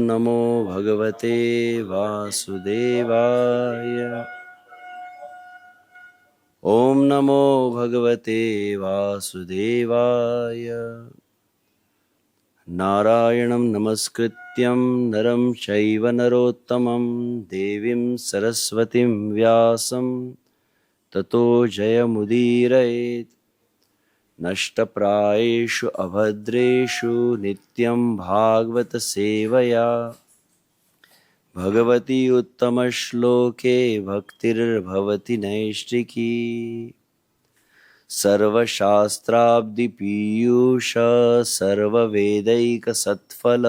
नमो भगवते वासुदेवाय। ओम नमो भगवते वासुदेवाय। नारायणं नमस्कृत्यं नरं चैव नरोत्तमं देवीं सरस्वतीं व्यासं ततो जयमुदीरयेत्। नष्टप्रायेषु अभद्रेषु नित्यं भागवत सेवया भगवती उत्तमश्लोके भक्तिर्भवति नैष्ठिकी। सर्वशास्त्राब्धिपीयूष सर्ववेदैकसत्फल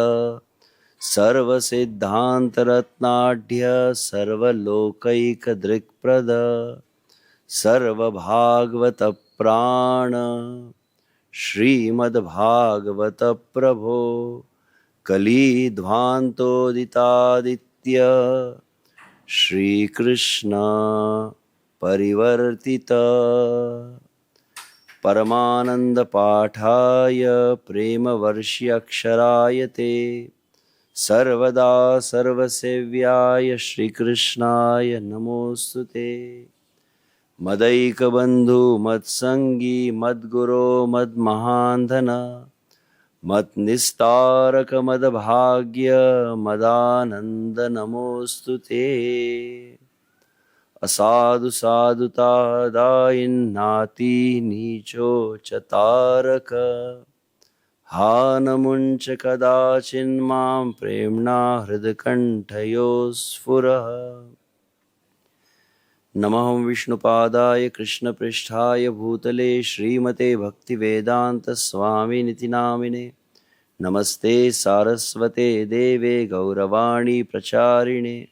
सर्वसिद्धान्तरत्नाढ्य सर्वलोकैकदृक्प्रद सर्वभागवतप्राण श्रीमद्भागवत प्रभो कलिध्वान्तोदितादित्य श्रीकृष्ण परिवर्तित परमानंद पाठाय प्रेमवर्ष्य ते सर्वदा सर्वसेव्याय श्रीकृष्णाय नमोस्तुते। मदैकबन्धु मत्संगी मद्गुरो मद्महान्धन मत्निस्तारक मदभाग्य मदानंद नमोस्तुते। असाधु साधुता दायिन्नाति नीचो चतारक हा नमुञ्च कदाचिन्मां प्रेम्णा हृदकण्ठयो स्फुरः। नमः विष्णुपादाय कृष्णपृष्ठाय भूतले श्रीमते भक्तिवेदान्तस्वामिनिति नामिने। नमस्ते सारस्वते देवे गौरवाणी प्रचारिणे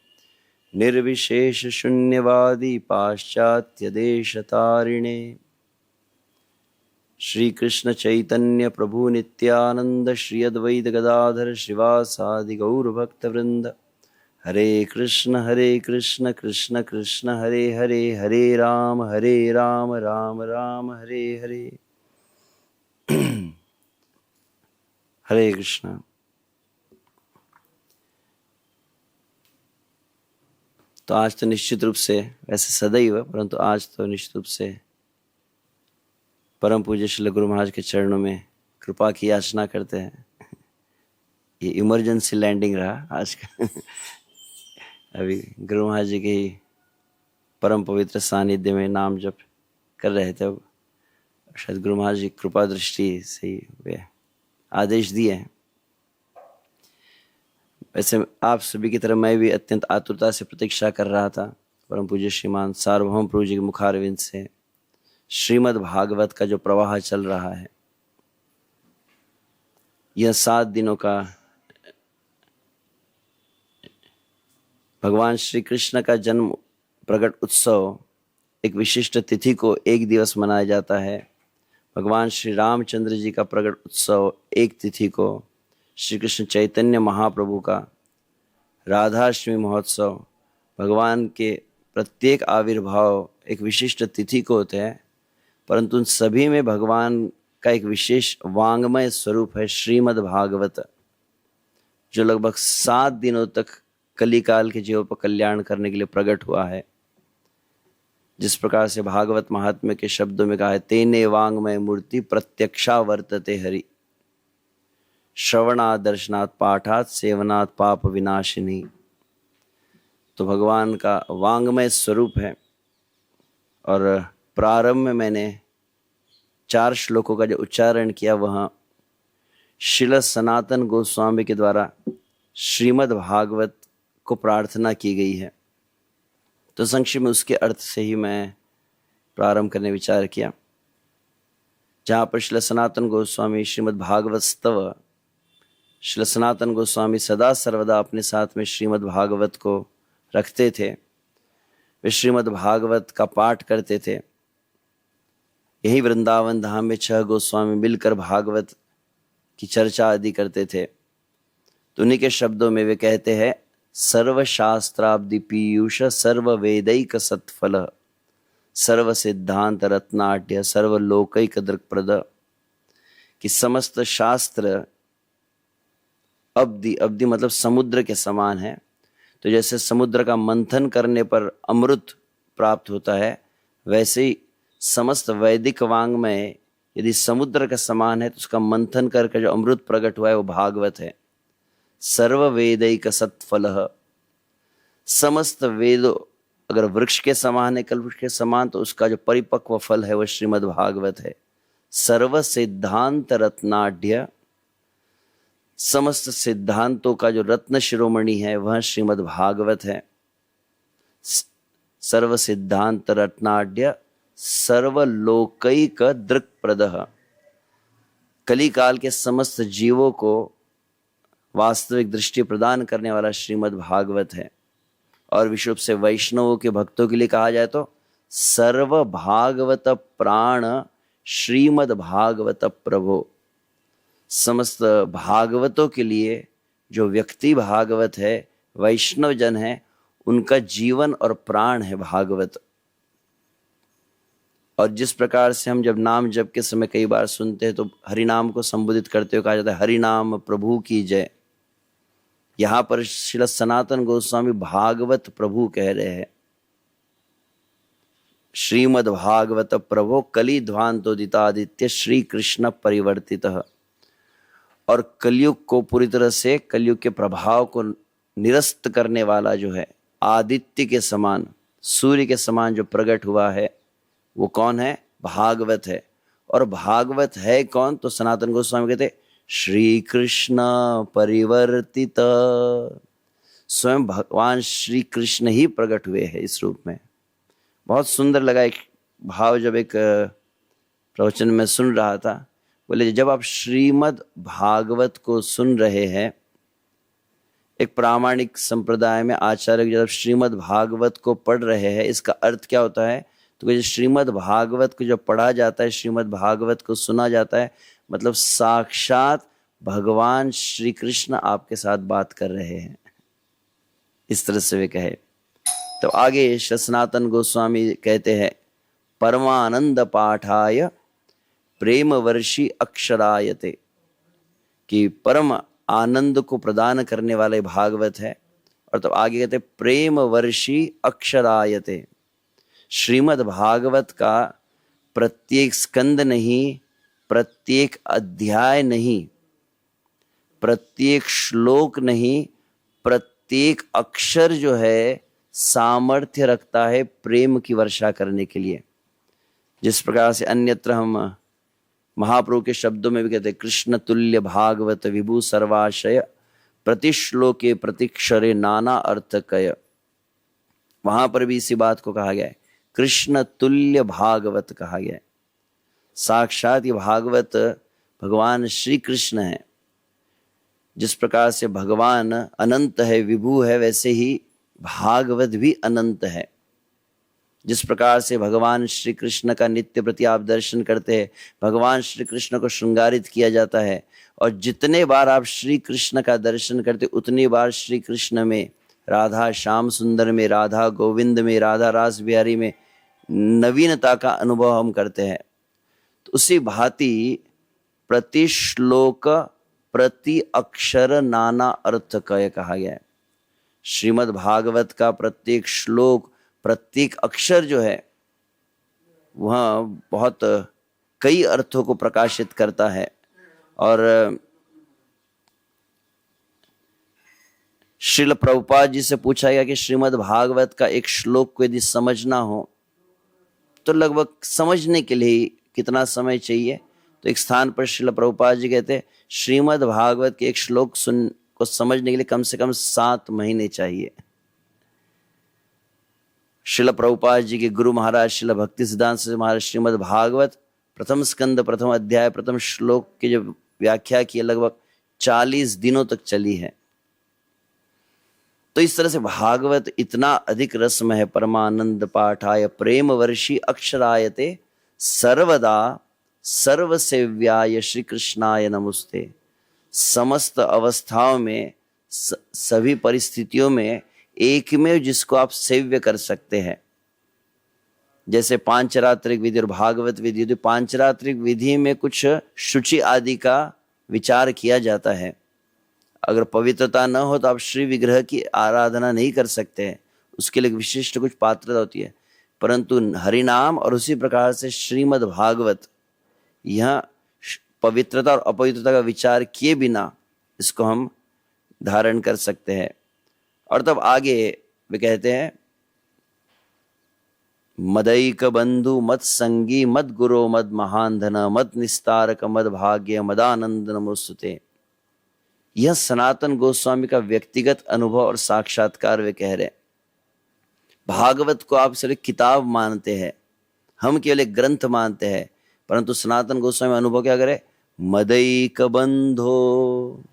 निर्विशेषशून्यवादी पाश्चात्यदेशतारिणे। श्री कृष्ण चैतन्य प्रभु नित्यानंद श्री अद्वैत गदाधर श्रीवासादि गौरभक्तवृंद। हरे कृष्ण कृष्ण कृष्ण हरे हरे, हरे राम राम राम हरे हरे। हरे कृष्ण। तो आज तो निश्चित रूप से, वैसे सदैव परंतु आज तो निश्चित रूप से परम पूज्य श्री गुरु महाराज के चरणों में कृपा की याचना करते हैं। ये इमरजेंसी लैंडिंग रहा आज का। अभी गुरु महाराज जी के ही परम पवित्र सानिध्य में नाम जप कर रहे थे। शायद गुरु महाराज जी कृपा दृष्टि से ही वे आदेश दिए हैं। वैसे आप सभी की तरह मैं भी अत्यंत आतुरता से प्रतीक्षा कर रहा था परम पूज्य श्रीमान सार्वभौम प्रभु जी के मुखारविंद से श्रीमद् भागवत का जो प्रवाह चल रहा है। यह 7 दिनों का भगवान श्री कृष्ण का जन्म प्रकट उत्सव एक विशिष्ट तिथि को एक दिवस मनाया जाता है। भगवान श्री रामचंद्र जी का प्रकट उत्सव एक तिथि को, श्री कृष्ण चैतन्य महाप्रभु का राधाष्टमी महोत्सव, भगवान के प्रत्येक आविर्भाव एक विशिष्ट तिथि को होते हैं। परंतु उन सभी में भगवान का एक विशेष वांग्मय स्वरूप है श्रीमद् भागवत, जो लगभग 7 दिनों तक कलिकाल के जीवों पर कल्याण करने के लिए प्रकट हुआ है। जिस प्रकार से भागवत महात्म्य के शब्दों में कहा है, तेने वांग्मय मूर्ति प्रत्यक्षा वर्तते हरि, श्रवणात् दर्शनात् पाठात् सेवनात् पाप विनाशिनी। तो भगवान का वांग्मय स्वरूप है। और प्रारंभ में मैंने 4 श्लोकों का जो उच्चारण किया, वह श्रील सनातन गोस्वामी के द्वारा श्रीमद् भागवत को प्रार्थना की गई है। तो संक्षिप्त में उसके अर्थ से ही मैं प्रारंभ करने विचार किया। जहाँ पर श्रील सनातन गोस्वामी श्रीमद् भागवत स्तव, श्रील सनातन गोस्वामी सदा सर्वदा अपने साथ में श्रीमद् भागवत को रखते थे। वे श्रीमद् भागवत का पाठ करते थे। यही वृंदावन धाम में 6 गोस्वामी मिलकर भागवत की चर्चा आदि करते थे। तो उन्हीं के शब्दों में वे कहते हैं, सर्वशास्त्राब्धि पीयूष सर्व वेदैक सत्फल सर्व सिद्धांत रत्नाढ्य सर्वलोकैक दृक्प्रद, कि समस्त शास्त्र अब्धि, अब्धि मतलब समुद्र के समान है। तो जैसे समुद्र का मंथन करने पर अमृत प्राप्त होता है, वैसे ही समस्त वैदिक वाङ्मय यदि समुद्र का समान है तो उसका मंथन करके जो अमृत प्रकट हुआ है वो भागवत है। सर्व वेदैक सत्फलः, समस्त वेदों अगर वृक्ष के समान है, कल्पवृक्ष के समान, तो उसका जो परिपक्व फल है वह श्रीमद् भागवत है। सर्व सिद्धांत रत्नाढ्य, समस्त सिद्धांतों का जो रत्न शिरोमणि है वह श्रीमद् भागवत है। सर्व सिद्धांत रत्नाढ्य सर्वलोकैक दृक्प्रदः, कली काल के समस्त जीवों को वास्तविक दृष्टि प्रदान करने वाला श्रीमद् भागवत है। और विशुद्ध रूप से वैष्णवों के भक्तों के लिए कहा जाए तो सर्व भागवत प्राण श्रीमद् भागवत प्रभो, समस्त भागवतों के लिए जो व्यक्ति भागवत है, वैष्णव जन है, उनका जीवन और प्राण है भागवत। और जिस प्रकार से हम जब नाम जप के समय कई बार सुनते हैं तो हरि नाम को संबोधित करते हुए कहा जाता है हरि नाम प्रभु की जय, यहाँ पर श्रील सनातन गोस्वामी भागवत प्रभु कह रहे हैं। श्रीमद् भागवत प्रभो कली ध्वांतोदितादित्य श्री कृष्ण परिवर्तितः, और कलयुग को पूरी तरह से, कलयुग के प्रभाव को निरस्त करने वाला जो है, आदित्य के समान, सूर्य के समान जो प्रकट हुआ है वो कौन है? भागवत है। और भागवत है कौन? तो सनातन गोस्वामी कहते श्री कृष्ण परिवर्तित, स्वयं भगवान श्री कृष्ण ही प्रकट हुए हैं इस रूप में। बहुत सुंदर लगा एक भाव जब एक प्रवचन में सुन रहा था। बोले जब आप श्रीमद् भागवत को सुन रहे हैं, एक प्रामाणिक संप्रदाय में आचार्य जब श्रीमद् भागवत को पढ़ रहे हैं, इसका अर्थ क्या होता है? तो श्रीमद् भागवत को जब पढ़ा जाता है, श्रीमद् भागवत को सुना जाता है, मतलब साक्षात भगवान श्री कृष्ण आपके साथ बात कर रहे हैं, इस तरह से वे कहे। तो आगे सनातन गोस्वामी कहते हैं परमानंद पाठाय प्रेम वर्षी अक्षरायते, कि परम आनंद को प्रदान करने वाले भागवत है। और तो आगे कहते प्रेम वर्षी अक्षरायते, श्रीमद् भागवत का प्रत्येक स्कंद नहीं, प्रत्येक अध्याय नहीं, प्रत्येक श्लोक नहीं, प्रत्येक अक्षर जो है सामर्थ्य रखता है प्रेम की वर्षा करने के लिए। जिस प्रकार से अन्यत्र हम महाप्रभु के शब्दों में भी कहते हैं कृष्ण तुल्य भागवत विभु सर्वाशय प्रतिश्लोके प्रतिक्षरे नाना अर्थकय, वहां पर भी इसी बात को कहा गया है, कृष्ण तुल्य भागवत कहा गया है। साक्षात ये भागवत भगवान श्री कृष्ण है। जिस प्रकार से भगवान अनंत है, विभु है, वैसे ही भागवत भी अनंत है। जिस प्रकार से भगवान श्री कृष्ण का नित्य प्रति आप दर्शन करते हैं, भगवान श्री कृष्ण को श्रृंगारित किया जाता है, और जितने बार आप श्री कृष्ण का दर्शन करते उतनी बार श्री कृष्ण में, राधा श्याम सुंदर में, राधा गोविंद में, राधा रास बिहारी में नवीनता का अनुभव हम करते हैं। तो उसी भांति प्रति श्लोक प्रति अक्षर नाना अर्थकय कहा गया है। श्रीमद् भागवत का प्रत्येक श्लोक, प्रत्येक अक्षर जो है वह बहुत कई अर्थों को प्रकाशित करता है। और श्रील प्रभुपाद जी से पूछा गया कि श्रीमद् भागवत का एक श्लोक को यदि समझना हो तो लगभग समझने के लिए कितना समय चाहिए? तो एक स्थान पर श्रील प्रभुपाद जी कहते हैं श्रीमद् भागवत के एक श्लोक को समझने के लिए कम से कम 7 महीने चाहिए। श्रील प्रभुपाद जी के गुरु महाराज श्रील भक्ति सिद्धांत से महाराज श्रीमद् भागवत प्रथम स्कंद प्रथम अध्याय प्रथम श्लोक की जो व्याख्या की लगभग 40 दिनों तक चली है। तो इस तरह से भागवत इतना अधिक रसमय है। परमानंद पाठाय प्रेम वर्षी अक्षरायते सर्वदा सर्वसेव्याय श्री कृष्णाय नमस्ते, समस्त अवस्थाओं में, सभी परिस्थितियों में एक में जिसको आप सेव्य कर सकते हैं। जैसे पांचरात्रिक विधि और भागवत विधि, तो पांचरात्रिक विधि में कुछ शुचि आदि का विचार किया जाता है। अगर पवित्रता न हो तो आप श्री विग्रह की आराधना नहीं कर सकते हैं, उसके लिए विशिष्ट कुछ पात्रता होती है। परंतु हरिनाम और उसी प्रकार से श्रीमद् भागवत, यह पवित्रता और अपवित्रता का विचार किए बिना इसको हम धारण कर सकते हैं। और तब आगे वे कहते हैं, मदैक बंधु मत संगी मद गुरो मद महांधन मद निस्तारक मद भाग्य मदानंद नमोस्तुते। यह सनातन गोस्वामी का व्यक्तिगत अनुभव और साक्षात्कार वे कह रहे। भागवत को आप सिर्फ किताब मानते हैं, हम केवल एक ग्रंथ मानते हैं, परंतु सनातन गोस्वामी अनुभव क्या करे, मदैक बंधो,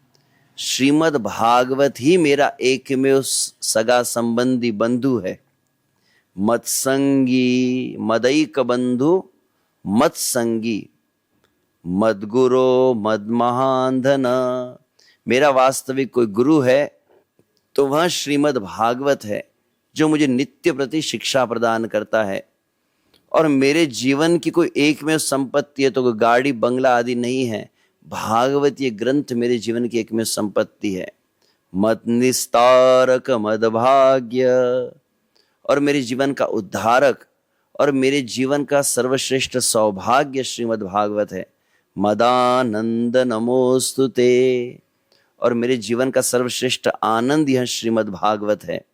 श्रीमद् भागवत ही मेरा एकमेव सगा संबंधी बंधु है। मत्संगी, मदैक बंधु मत्संगी, मदगुरो मद महांधन, मेरा वास्तविक कोई गुरु है तो वह श्रीमद् भागवत है जो मुझे नित्य प्रति शिक्षा प्रदान करता है। और मेरे जीवन की कोई एकमेव संपत्ति है तो कोई गाड़ी बंगला आदि नहीं है, भागवत ये ग्रंथ मेरे जीवन की एकमेव संपत्ति है। मद निस्तारक मद भाग्य, और मेरे जीवन का उद्धारक और मेरे जीवन का सर्वश्रेष्ठ सौभाग्य श्रीमद् भागवत है। मदानंद नमोस्तुते, और मेरे जीवन का सर्वश्रेष्ठ आनंद यह श्रीमद् भागवत है।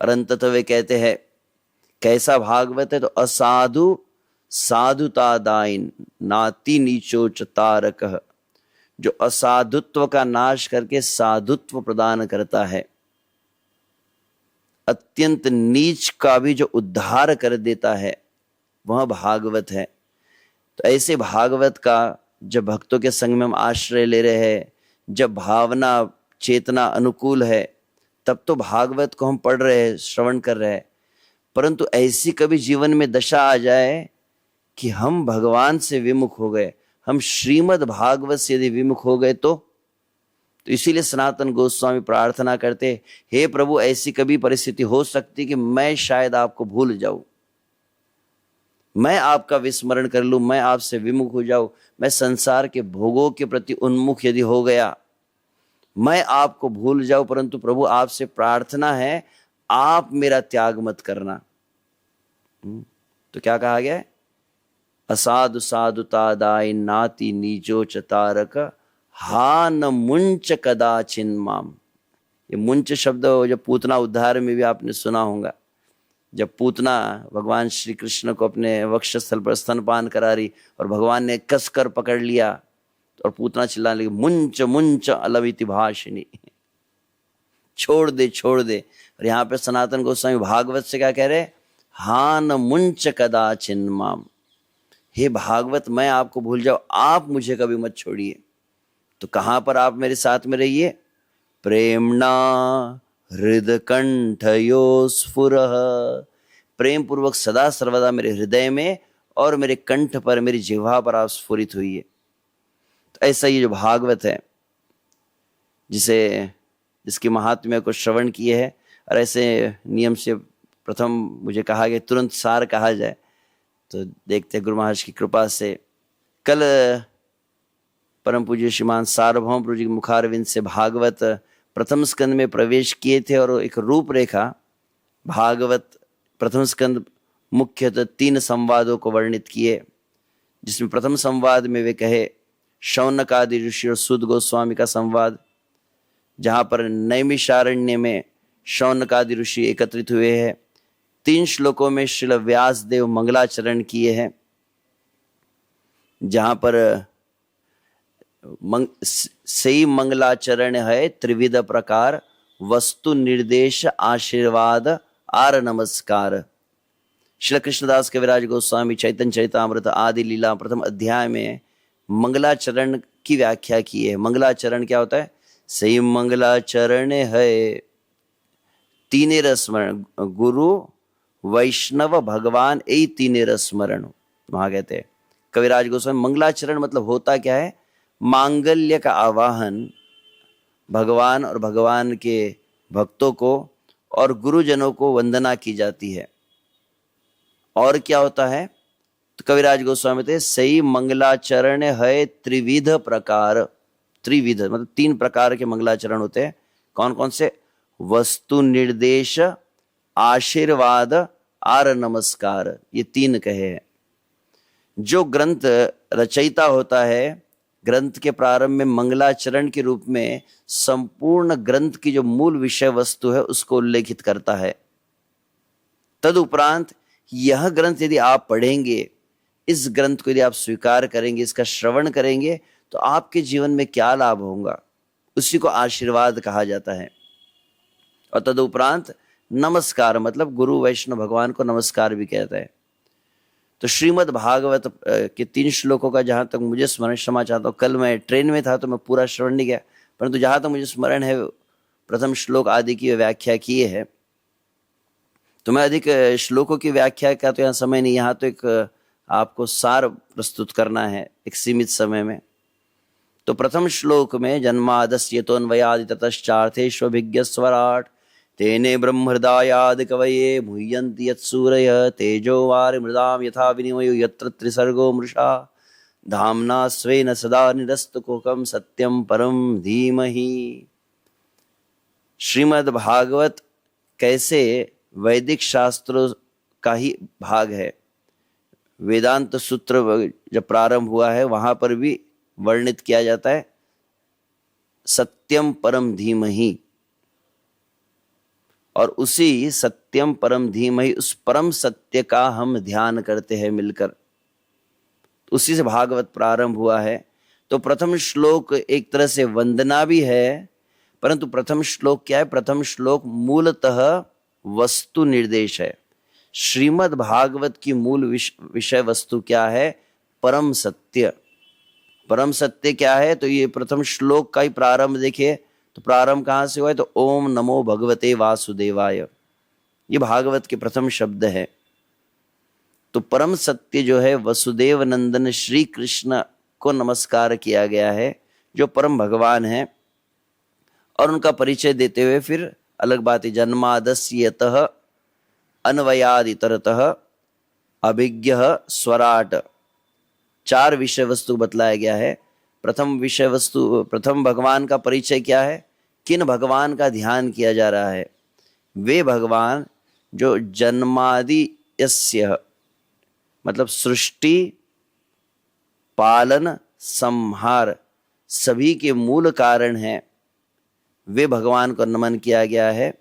और अंततः वे कहते हैं, कैसा भागवत है, तो असाधु साधुतादायिन नाति नीचोच तारक, जो असाधुत्व का नाश करके साधुत्व प्रदान करता है, अत्यंत नीच का भी जो उद्धार कर देता है, वह भागवत है। तो ऐसे भागवत का जब भक्तों के संग में हम आश्रय ले रहे हैं, जब भावना चेतना अनुकूल है, तब तो भागवत को हम पढ़ रहे हैं, श्रवण कर रहे हैं। परंतु ऐसी कभी जीवन में दशा आ जाए कि हम भगवान से विमुख हो गए, हम श्रीमद् भागवत से यदि विमुख हो गए तो इसीलिए सनातन गोस्वामी प्रार्थना करते, हे प्रभु, ऐसी कभी परिस्थिति हो सकती कि मैं शायद आपको भूल जाऊं, मैं आपका विस्मरण कर लूं, मैं आपसे विमुख हो जाऊं, मैं संसार के भोगों के प्रति उन्मुख यदि हो गया, मैं आपको भूल जाऊं। परंतु प्रभु आपसे प्रार्थना है, आप मेरा त्याग मत करना। तो क्या कहा गया है, असाधु साधुतादाय नाति नीचो चतारक हा न मुंच कदाचिन माम। ये मुंच शब्द जब पूतना उद्धार में भी आपने सुना होगा, जब पूतना भगवान श्री कृष्ण को अपने वक्षस्थल पर स्तनपान करा रही और भगवान ने कसकर पकड़ लिया और पूतना चिल्लाने लगी, मुंच मुंच अलविति भाषिनी, छोड़ दे छोड़ दे। और यहाँ पे सनातन गोस्वामी भागवत से क्या कह रहे, हा न मुंच कदाचिन माम, हे भागवत, मैं आपको भूल जाऊं, आप मुझे कभी मत छोड़िए। तो कहां पर आप मेरे साथ में रहिए, प्रेमणा हृदकंठयो स्फुरः, प्रेम पूर्वक सदा सर्वदा मेरे हृदय में और मेरे कंठ पर, मेरी जिह्वा पर आप स्फुरित हुई है। तो ऐसा ये जो भागवत है, जिसकी महात्म्य को श्रवण किए है, और ऐसे नियम से प्रथम मुझे कहा गया तुरंत सार कहा जाए, तो देखते गुरु महाराज की कृपा से कल परम पूज्य श्रीमान सार्वभौम प्रभु जी मुखारविंद से भागवत प्रथम स्कंद में प्रवेश किए थे, और एक रूपरेखा भागवत प्रथम स्कंद मुख्यतः 3 संवादों को वर्णित किए, जिसमें प्रथम संवाद में वे कहे शौनकादि ऋषि और सूत गोस्वामी का संवाद, जहाँ पर नैमिषारण्य में शौनकादि ऋषि एकत्रित हुए हैं। 3 श्लोकों में श्रील व्यास देव मंगलाचरण किए हैं, जहाँ पर सही मंगलाचरण है त्रिविध प्रकार, वस्तु निर्देश आशीर्वाद आर नमस्कार। श्री कृष्णदास कविराज गोस्वामी चैतन्य चरितामृत आदि लीला प्रथम अध्याय में मंगलाचरण की व्याख्या की है। मंगलाचरण क्या होता है, सही मंगलाचरण है 3 रस्मरण, गुरु वैष्णव भगवान, यही 3 रस्मरण वहां कहते हैं कविराज गोस्वामी। मंगलाचरण मतलब होता क्या है, मांगल्य का आवाहन भगवान और भगवान के भक्तों को और गुरुजनों को वंदना की जाती है। और क्या होता है, तो कविराज गोस्वामी थे सही मंगलाचरण है त्रिविध प्रकार, त्रिविध, मतलब 3 प्रकार के मंगलाचरण होते हैं। कौन कौन से? वस्तु निर्देश, आशीर्वाद, आर नमस्कार, ये 3 कहे हैं। जो ग्रंथ रचयिता होता है, ग्रंथ के प्रारंभ में मंगलाचरण के रूप में संपूर्ण ग्रंथ की जो मूल विषय वस्तु है उसको उल्लेखित करता है। तदुपरांत यह ग्रंथ यदि आप पढ़ेंगे, इस ग्रंथ को यदि आप स्वीकार करेंगे, इसका श्रवण करेंगे, तो आपके जीवन में क्या लाभ होगा, उसी को आशीर्वाद कहा जाता है। और तदुपरांत नमस्कार, मतलब गुरु वैष्णव भगवान को नमस्कार भी कहता है। तो श्रीमद् भागवत के 3 श्लोकों का जहां तक मुझे स्मरण, क्षमा चाहता हूँ, कल मैं ट्रेन में था तो मैं पूरा श्रवण नहीं किया, परंतु जहां तक मुझे स्मरण है प्रथम श्लोक आदि की व्याख्या किए है। तो मैं अधिक श्लोकों की व्याख्या का तो यहाँ समय नहीं, यहाँ तो एक आपको सार प्रस्तुत करना है एक सीमित समय में। तो प्रथम श्लोक में जन्मादस्य तोन्वयादि ततश्चार्थेष्वभिज्ञ स्वराट तेने ब्रह्महृदायाद कवये मुह्यन्ति यत्सूरयः तेजो वारिमृदां यथा विनिमयो यत्र त्रिसर्गो मृषा धाम्ना स्वेन सदा निरस्तकुहकं सत्यं परम धीमहि। श्रीमद् भागवत कैसे वैदिक शास्त्रों का ही भाग है। वेदांत सूत्र जब प्रारंभ हुआ है वहां पर भी वर्णित किया जाता है सत्यम परम धीमहि, और उसी सत्यम परम धीमहि, उस परम सत्य का हम ध्यान करते हैं मिलकर, उसी से भागवत प्रारंभ हुआ है। तो प्रथम श्लोक एक तरह से वंदना भी है, परंतु प्रथम श्लोक क्या है? प्रथम श्लोक मूलतः वस्तु निर्देश है। श्रीमद् भागवत की मूल विषय वस्तु क्या है? परम सत्य। परम सत्य क्या है? तो ये प्रथम श्लोक का ही प्रारंभ देखिए, तो प्रारंभ कहाँ से हुआ है? तो ओम नमो भगवते वासुदेवाय, ये भागवत के प्रथम शब्द है। तो परम सत्य जो है वसुदेव नंदन श्री कृष्ण को नमस्कार किया गया है, जो परम भगवान है। और उनका परिचय देते हुए फिर अलग बात है, जन्मादस्यतः अन्वयादितरतः अभिज्ञः स्वराट, 4 विषय वस्तु बतलाया गया है। प्रथम विषय वस्तु, प्रथम भगवान का परिचय क्या है? किन भगवान का ध्यान किया जा रहा है? वे भगवान जो जन्मादि यस्य, मतलब सृष्टि पालन संहार सभी के मूल कारण हैं, वे भगवान को नमन किया गया है।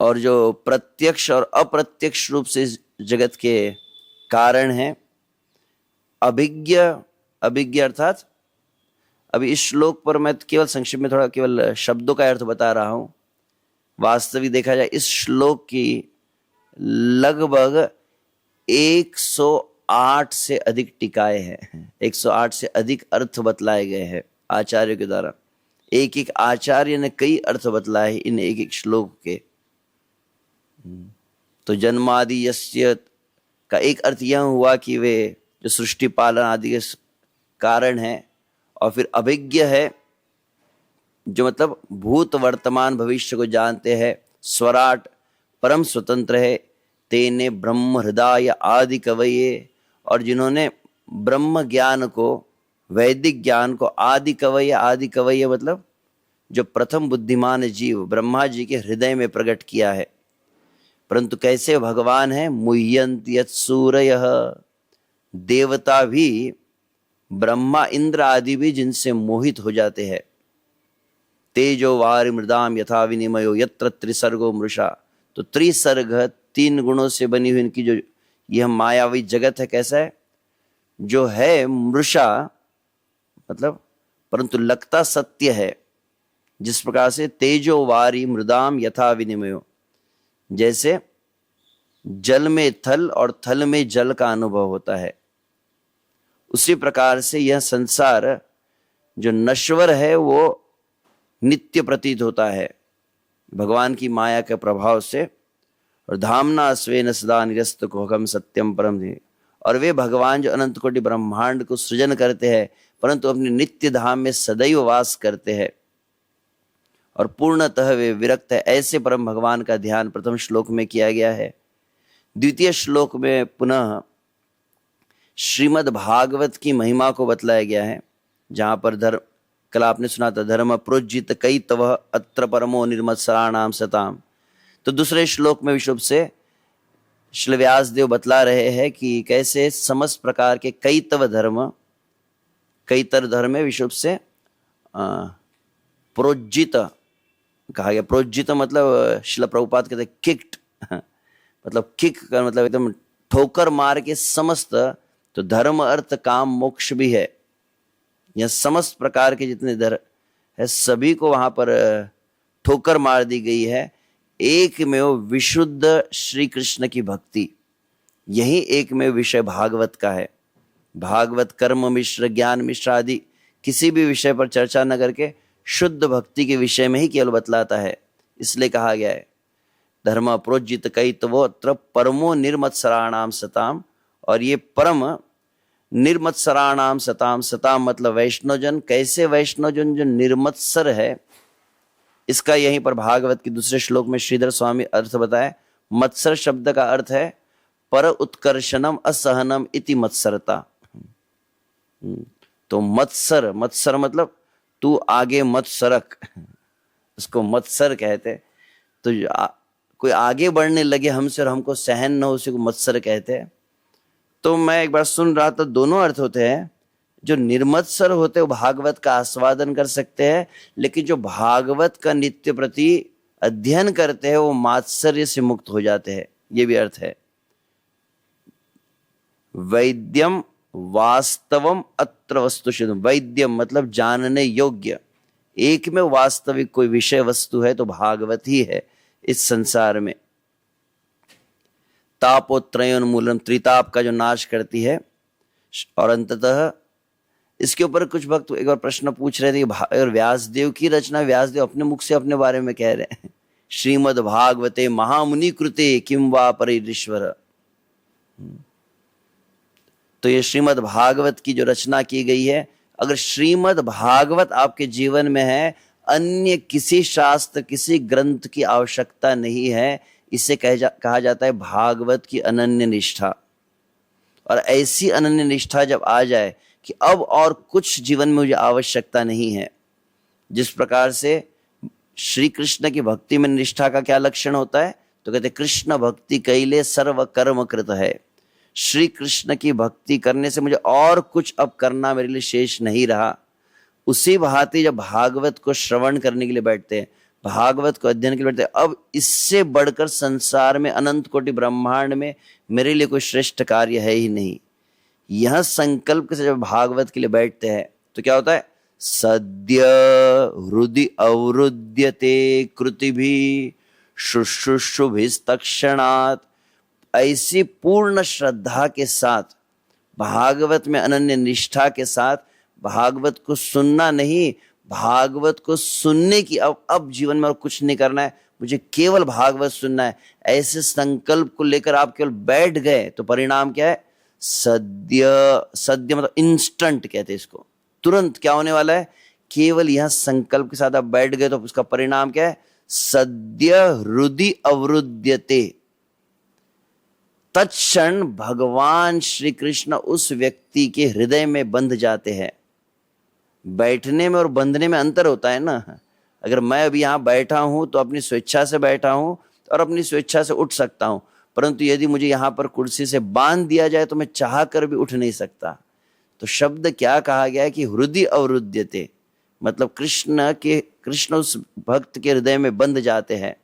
और जो प्रत्यक्ष और अप्रत्यक्ष रूप से जगत के कारण हैं, अभिज्ञ, अभिज्ञ अर्थात, अभी इस श्लोक पर मैं केवल संक्षिप्त में थोड़ा केवल शब्दों का अर्थ बता रहा हूं। वास्तविक देखा जाए इस श्लोक की लगभग 108 से अधिक टीकाएं हैं, 108 से अधिक अर्थ बतलाए गए हैं आचार्यों के द्वारा। एक एक आचार्य ने कई अर्थ बतलाए इन एक एक श्लोक के। तो जन्मादि यस्य का एक अर्थ यह हुआ कि वे जो सृष्टि पालन आदि के कारण है, और फिर अभिज्ञ है जो मतलब भूत वर्तमान भविष्य को जानते हैं, स्वराट परम स्वतंत्र है, तेने ब्रह्म हृदय आदि कवये, और जिन्होंने ब्रह्म ज्ञान को, वैदिक ज्ञान को, आदि कवये, आदि कवये मतलब जो प्रथम बुद्धिमान जीव ब्रह्मा जी के हृदय में प्रकट किया है। परंतु कैसे भगवान है? मुह्यन्ति यत्सूरयः, देवता भी, ब्रह्मा इंद्र आदि भी जिनसे मोहित हो जाते हैं। तेजो वारि मृदाम यथा विनिमयो यत्र त्रिसर्गो मृषा, तो त्रिसर्ग 3 गुणों से बनी हुई इनकी जो यह मायावी जगत है, कैसा है? जो है मृषा, मतलब परंतु लगता सत्य है। जिस प्रकार से तेजो वारि मृदाम यथा विनिमयो, जैसे जल में थल और थल में जल का अनुभव होता है, उसी प्रकार से यह संसार जो नश्वर है वो नित्य प्रतीत होता है भगवान की माया के प्रभाव से। और धामना स्वेन सदा निरस्तकुहकं सत्यम परम धीमहि, और वे भगवान जो अनंत कोटि ब्रह्मांड को सृजन करते हैं परंतु अपने नित्य धाम में सदैव वास करते हैं और पूर्णतः वे विरक्त है, ऐसे परम भगवान का ध्यान प्रथम श्लोक में किया गया है। द्वितीय श्लोक में पुनः श्रीमद् भागवत की महिमा को बतलाया गया है। जहाँ पर धर्म, कल आपने सुना था, धर्म प्रोज्जित कई तव अत्र परमो निर्मत्सराणाम सताम। तो दूसरे श्लोक में विशुभ से श्री व्यास देव बतला रहे हैं कि कैसे समस्त प्रकार के कई तव धर्म, कई तर धर्म विशुभ से प्रोज्जित कहा गया। प्रोज्जित मतलब शिला प्रभुपाद कहते किक्ड, मतलब किक का मतलब एकदम ठोकर मार के समस्त, तो धर्म अर्थ काम मोक्ष भी है। यह समस्त प्रकार के जितने धर्म है सभी को वहां पर ठोकर मार दी गई है। एक में वो विशुद्ध श्री कृष्ण की भक्ति, यही एक में विषय भागवत का है। भागवत कर्म मिश्र ज्ञान मिश्र आदि किसी भी विषय पर चर्चा न करके शुद्ध भक्ति के विषय में ही केवल बतलाता है। इसलिए कहा गया है धर्म प्रोज्जित कैतवोत्र परमो निर्मत्सराणाम सताम। और ये परम निर्मत्सराणाम सताम, सताम मतलब वैष्णवजन। कैसे वैष्णवजन जो निर्मत्सर है, इसका यहीं पर भागवत के दूसरे श्लोक में श्रीधर स्वामी अर्थ बताए। मत्सर शब्द का अर्थ है पर उत्कर्षणम असहनम इति मत्सरता। तो मत्सर, मत्सर मतलब तू आगे मत सरक, उसको मत्सर कहते। तो कोई आगे बढ़ने लगे हमसे और हमको सहन न हो, उसी को मत्सर कहते हैं। तो मैं एक बार सुन रहा था, दोनों अर्थ होते हैं। जो निर्मत्सर होते हैं वो भागवत का आस्वादन कर सकते हैं, लेकिन जो भागवत का नित्य प्रति अध्ययन करते हैं वो मात्सर्य से मुक्त हो जाते हैं, ये भी अर्थ है। वैद्यम वास्तवम अत्र वस्तुषु, वैद्यम मतलब जानने योग्य, एक में वास्तविक कोई विषय वस्तु है तो भागवत ही है इस संसार में। तापोत्रयोन्मूलम, त्रिताप का जो नाश करती है। और अंततः इसके ऊपर कुछ भक्त एक बार प्रश्न पूछ रहे थे कि व्यासदेव की रचना, व्यासदेव अपने मुख से अपने बारे में कह रहे हैं, श्रीमद् भागवते महामुनि कृते किम वा परिरीश्वर। तो ये श्रीमद् भागवत की जो रचना की गई है, अगर श्रीमद् भागवत आपके जीवन में है, अन्य किसी शास्त्र किसी ग्रंथ की आवश्यकता नहीं है। इसे कहा जाता है भागवत की अनन्य निष्ठा। और ऐसी अनन्य निष्ठा जब आ जाए कि अब और कुछ जीवन में मुझे आवश्यकता नहीं है, जिस प्रकार से श्री कृष्ण की भक्ति में निष्ठा का क्या लक्षण होता है, तो कहते कृष्ण भक्ति कैले सर्व कर्म कृत है। श्री कृष्ण की भक्ति करने से मुझे और कुछ अब करना मेरे लिए शेष नहीं रहा। उसी भांति जब भागवत को श्रवण करने के लिए बैठते हैं, भागवत को अध्ययन के लिए बैठते हैं, अब इससे बढ़कर संसार में अनंत कोटि ब्रह्मांड में मेरे लिए कोई श्रेष्ठ कार्य है ही नहीं। यह संकल्प से जब भागवत के लिए बैठते हैं तो क्या होता है, सद्य हृदि अवरुध्यते कृतिभिः शुश्रूषुभिस्तक्षणात्। ऐसी पूर्ण श्रद्धा के साथ, भागवत में अनन्य निष्ठा के साथ भागवत को सुनना नहीं, भागवत को सुनने की अब जीवन में और कुछ नहीं करना है, मुझे केवल भागवत सुनना है, ऐसे संकल्प को लेकर आप केवल बैठ गए तो परिणाम क्या है, सद्य, सद्य मतलब इंस्टेंट कहते हैं इसको, तुरंत क्या होने वाला है, केवल यह संकल्प के साथ आप बैठ गए तो उसका परिणाम क्या है, सद्य हृदि अवरुध्यते। तत्क्षण भगवान श्री कृष्ण उस व्यक्ति के हृदय में बंध जाते हैं। बैठने में और बंधने में अंतर होता है ना। अगर मैं अभी यहाँ बैठा हूं तो अपनी स्वेच्छा से बैठा हूं और अपनी स्वेच्छा से उठ सकता हूं, परंतु यदि मुझे यहाँ पर कुर्सी से बांध दिया जाए तो मैं चाह कर भी उठ नहीं सकता। तो शब्द क्या कहा गया है कि हृदय अवरुध्यते, मतलब कृष्ण उस भक्त के हृदय में बंध जाते हैं।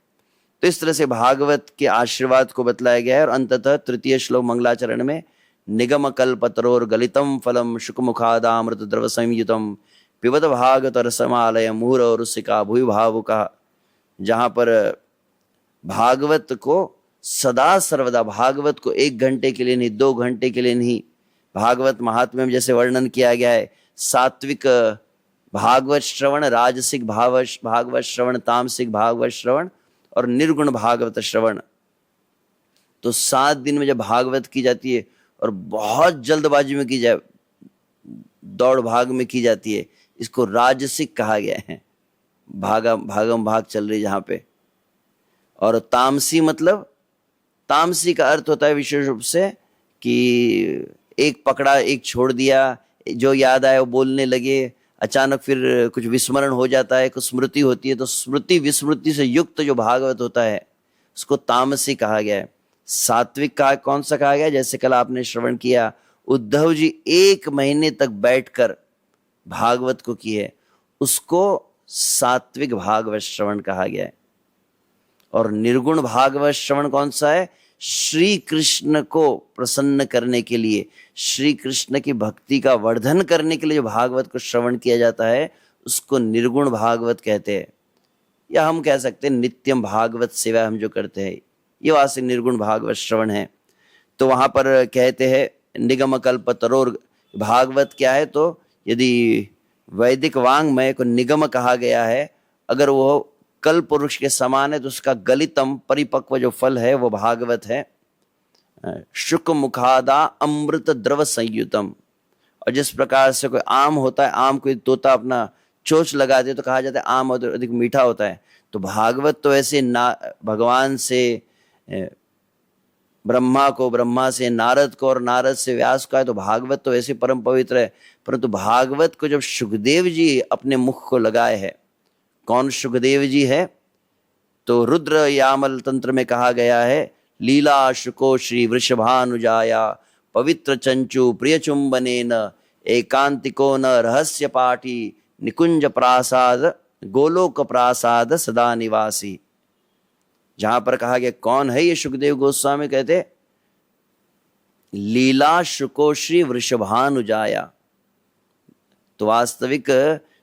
तो इस तरह से भागवत के आशीर्वाद को बतलाया गया है। और अंततः तृतीय श्लोक मंगलाचरण में निगम कल्पतरोर गलितम फलम शुकमुखादामृत द्रव संयुतम पिबत भागवत रसमालय मूर और रुसिका भूय भावुका, जहाँ पर भागवत को सदा सर्वदा, भागवत को 1 घंटे के लिए नहीं, 2 घंटे के लिए नहीं, भागवत महात्म्य में जैसे वर्णन किया गया है, सात्विक भागवत श्रवण, राजसिक भागवत श्रवण, तामसिक भागवत श्रवण और निर्गुण भागवत श्रवण। तो 7 दिन में जब भागवत की जाती है और बहुत जल्दबाजी में की जाए, दौड़ भाग में की जाती है, इसको राजसिक कहा गया है। भागम भाग चल रही जहां पे। और तामसी मतलब, तामसी का अर्थ होता है विशेष रूप से कि एक पकड़ा एक छोड़ दिया, जो याद आए वो बोलने लगे, अचानक फिर कुछ विस्मरण हो जाता है, कुछ स्मृति होती है, तो स्मृति विस्मृति से युक्त जो भागवत होता है उसको तामसी कहा गया है। सात्विक का कौन सा कहा गया? जैसे कल आपने श्रवण किया, उद्धव जी 1 महीने तक बैठकर भागवत को किए, उसको सात्विक भागवत श्रवण कहा गया है। और निर्गुण भागवत श्रवण कौन सा है? श्री कृष्ण को प्रसन्न करने के लिए, श्री कृष्ण की भक्ति का वर्धन करने के लिए जो भागवत को श्रवण किया जाता है उसको निर्गुण भागवत कहते हैं। या हम कह सकते हैं नित्यम भागवत सेवा हम जो करते हैं, ये वास्तविक निर्गुण भागवत श्रवण है। तो वहां पर कहते हैं निगम कल्प तरोर, भागवत क्या है? तो यदि वैदिक वांग्मय को निगम कहा गया है, अगर वो कल्प वृक्ष के समान है तो उसका गलितम परिपक्व जो फल है वो भागवत है। शुक मुखादा अमृत द्रव संयुतम। और जिस प्रकार से कोई आम होता है, आम कोई तोता अपना चोंच लगा दे तो कहा जाता है आम अधिक मीठा होता है, तो भागवत तो ऐसे ना भगवान से ब्रह्मा को, ब्रह्मा से नारद को और नारद से व्यास का है, तो भागवत तो ऐसे परम पवित्र है। परंतु भागवत को जब सुखदेव जी अपने मुख को लगाए है, कौन सुखदेव जी है? तो रुद्र यामल तंत्र में कहा गया है, लीला शुको श्री वृषभानुजाया पवित्र चंचु प्रिय चुंबनेन एकांतिको न रहस्य पाठी निकुंज प्रासाद गोलोक प्रासाद सदा निवासी। जहां पर कहा गया कौन है ये सुखदेव गोस्वामी, कहते लीला शुको श्री वृषभानुजाया। तो वास्तविक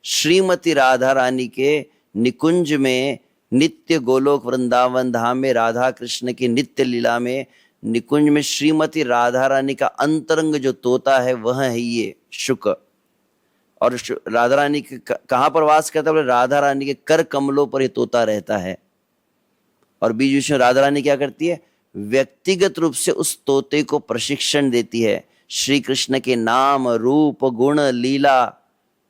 श्रीमती राधा रानी के निकुंज में, नित्य गोलोक वृंदावन धाम में राधा कृष्ण की नित्य लीला में निकुंज में श्रीमती राधा रानी का अंतरंग जो तोता है वह है ये शुक। और राधा रानी कहाँ पर वास करता है? राधा रानी के कर कमलों पर ये तोता रहता है। और बीच बीच में राधा रानी क्या करती है? व्यक्तिगत रूप से उस तोते को प्रशिक्षण देती है। श्री कृष्ण के नाम, रूप, गुण, लीला,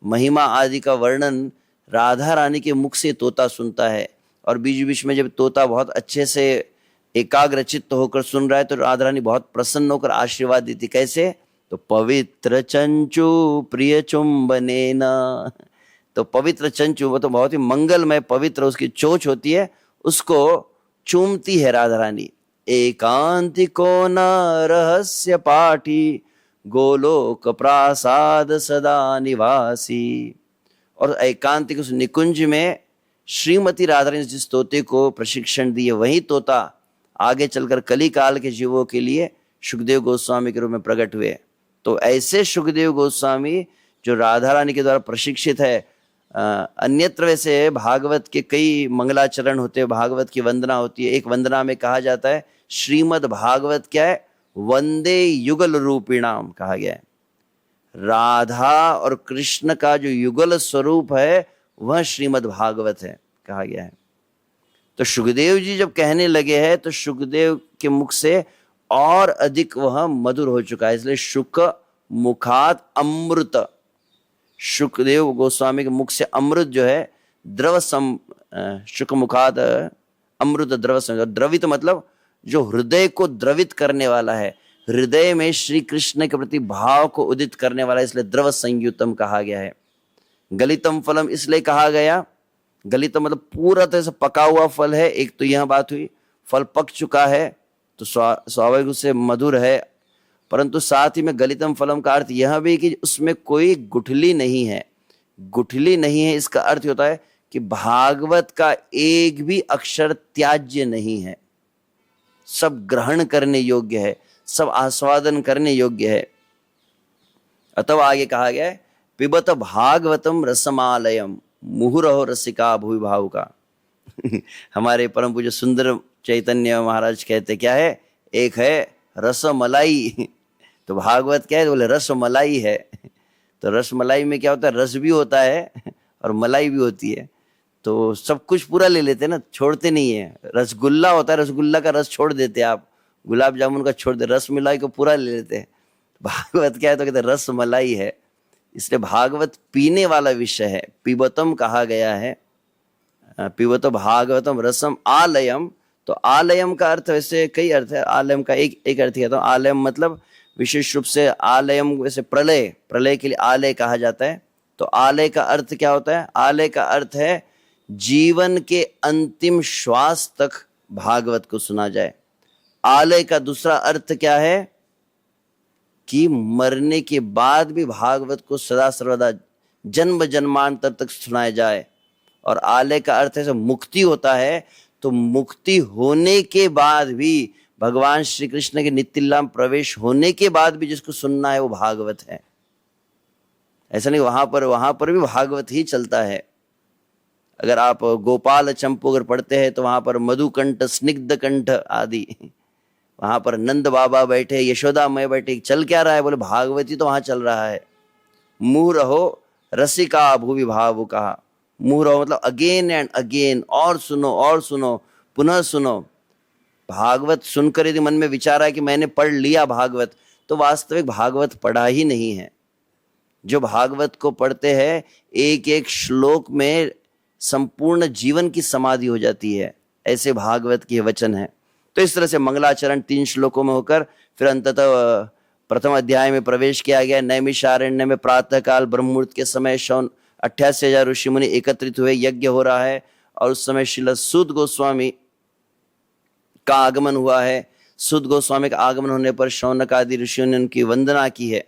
महिमा आदि का वर्णन राधा रानी के मुख से तोता सुनता है। और बीच बीच में जब तोता बहुत अच्छे से एकाग्रचित्त होकर सुन रहा है तो राधा रानी बहुत प्रसन्न होकर आशीर्वाद देती। कैसे? तो पवित्र चंचू प्रिय चुंबनेन। तो पवित्र चंचू वो तो बहुत ही मंगलमय पवित्र उसकी चोंच होती है, उसको चूमती है राधा रानी। एकांतिको न रहस्य पाठी गोलोक प्रासाद सदा निवासी। और एकांतिक उस निकुंज में श्रीमती राधा ने जिस तोते को प्रशिक्षण दिए वही तोता आगे चलकर कली काल के जीवों के लिए सुखदेव गोस्वामी के रूप में प्रकट हुए। तो ऐसे सुखदेव गोस्वामी जो राधा रानी के द्वारा प्रशिक्षित है। अन्यत्र वैसे भागवत के कई मंगलाचरण होते हैं, भागवत की वंदना होती है। एक वंदना में कहा जाता है श्रीमद् भागवत क्या है? वंदे युगल रूपिणाम कहा गया है। राधा और कृष्ण का जो युगल स्वरूप है वह श्रीमद् भागवत है कहा गया है। तो सुखदेव जी जब कहने लगे हैं तो सुखदेव के मुख से और अधिक वह मधुर हो चुका है, इसलिए शुक मुखात अमृत। सुखदेव गोस्वामी के मुख से अमृत जो है द्रव सम, शुक मुखात अमृत द्रव सम, द्रवित मतलब जो हृदय को द्रवित करने वाला है, हृदय में श्री कृष्ण के प्रति भाव को उदित करने वाला है, इसलिए द्रव संयुतम कहा गया है। गलितम फलम इसलिए कहा गया, गलितम मतलब पूरा तरह से पका हुआ फल है। एक तो यह बात हुई, फल पक चुका है तो स्वाभाविक रूप से मधुर है, परंतु साथ ही में गलितम फलम का अर्थ यह भी कि उसमें कोई गुठली नहीं है। गुठली नहीं है इसका अर्थ होता है कि भागवत का एक भी अक्षर त्याज्य नहीं है, सब ग्रहण करने योग्य है, सब आस्वादन करने योग्य है। अतः आगे कहा गया है पिबत भागवतम रसमालयम मुहुरहो रसिका भूवि भावुका। हमारे परम पूज्य सुंदर चैतन्य महाराज कहते क्या है? एक है रसमलाई। तो भागवत क्या है? बोले रसमलाई है। तो रसमलाई में क्या होता है? रस भी होता है और मलाई भी होती है, तो सब कुछ पूरा ले लेते हैं ना, छोड़ते नहीं है। रसगुल्ला होता है, रसगुल्ला का रस छोड़ देते आप, गुलाब जामुन का छोड़ दे, रस मलाई को पूरा ले लेते हैं। भागवत क्या है? तो कहते रस मलाई है, इसलिए भागवत पीने वाला विषय है। पिबतम कहा गया है, पिबत भागवतम रसम आलयम। तो आलयम का अर्थ वैसे कई अर्थ है, आलयम का एक अर्थ कहता हूँ। आलयम मतलब विशेष रूप से आलयम, वैसे प्रलय, प्रलय के लिए आलय कहा जाता है। तो आलय का अर्थ क्या होता है? आलय का अर्थ है जीवन के अंतिम श्वास तक भागवत को सुना जाए। आलय का दूसरा अर्थ क्या है? कि मरने के बाद भी भागवत को सदा सर्वदा जन्म जन्मांतर तक सुनाया जाए। और आलय का अर्थ है मुक्ति होता है, तो मुक्ति होने के बाद भी भगवान श्री कृष्ण के नित्यलीला में प्रवेश होने के बाद भी जिसको सुनना है वो भागवत है। ऐसा नहीं वहां पर भी भागवत ही चलता है। अगर आप गोपाल चंपू अगर पढ़ते हैं तो वहां पर मधुकंठ, स्निग्ध कंठ आदि, वहां पर नंद बाबा बैठे, यशोदा मैं बैठे, चल क्या रहा है? बोले भागवती तो वहां चल रहा है। मुंह रहो रसिका भूवि भाव कहा। मुंह रहो मतलब अगेन एंड अगेन, और सुनो, पुनः सुनो। भागवत सुनकर यदि मन में विचार है कि मैंने पढ़ लिया भागवत, तो वास्तविक भागवत पढ़ा ही नहीं है। जो भागवत को पढ़ते हैं एक एक श्लोक में संपूर्ण जीवन की समाधि हो जाती है, ऐसे भागवत के वचन है। तो इस तरह से मंगलाचरण 3 श्लोकों में होकर फिर अंततः प्रथम अध्याय में प्रवेश किया गया। नैमिषारण्य में प्रातः काल ब्रह्ममुहूर्त के समय 88,000 ऋषि मुनि एकत्रित हुए, यज्ञ हो रहा है। और उस समय श्रील सूत गोस्वामी का आगमन हुआ है। सूत गोस्वामी का आगमन होने पर शौनक आदि ऋषियों ने उनकी वंदना की है।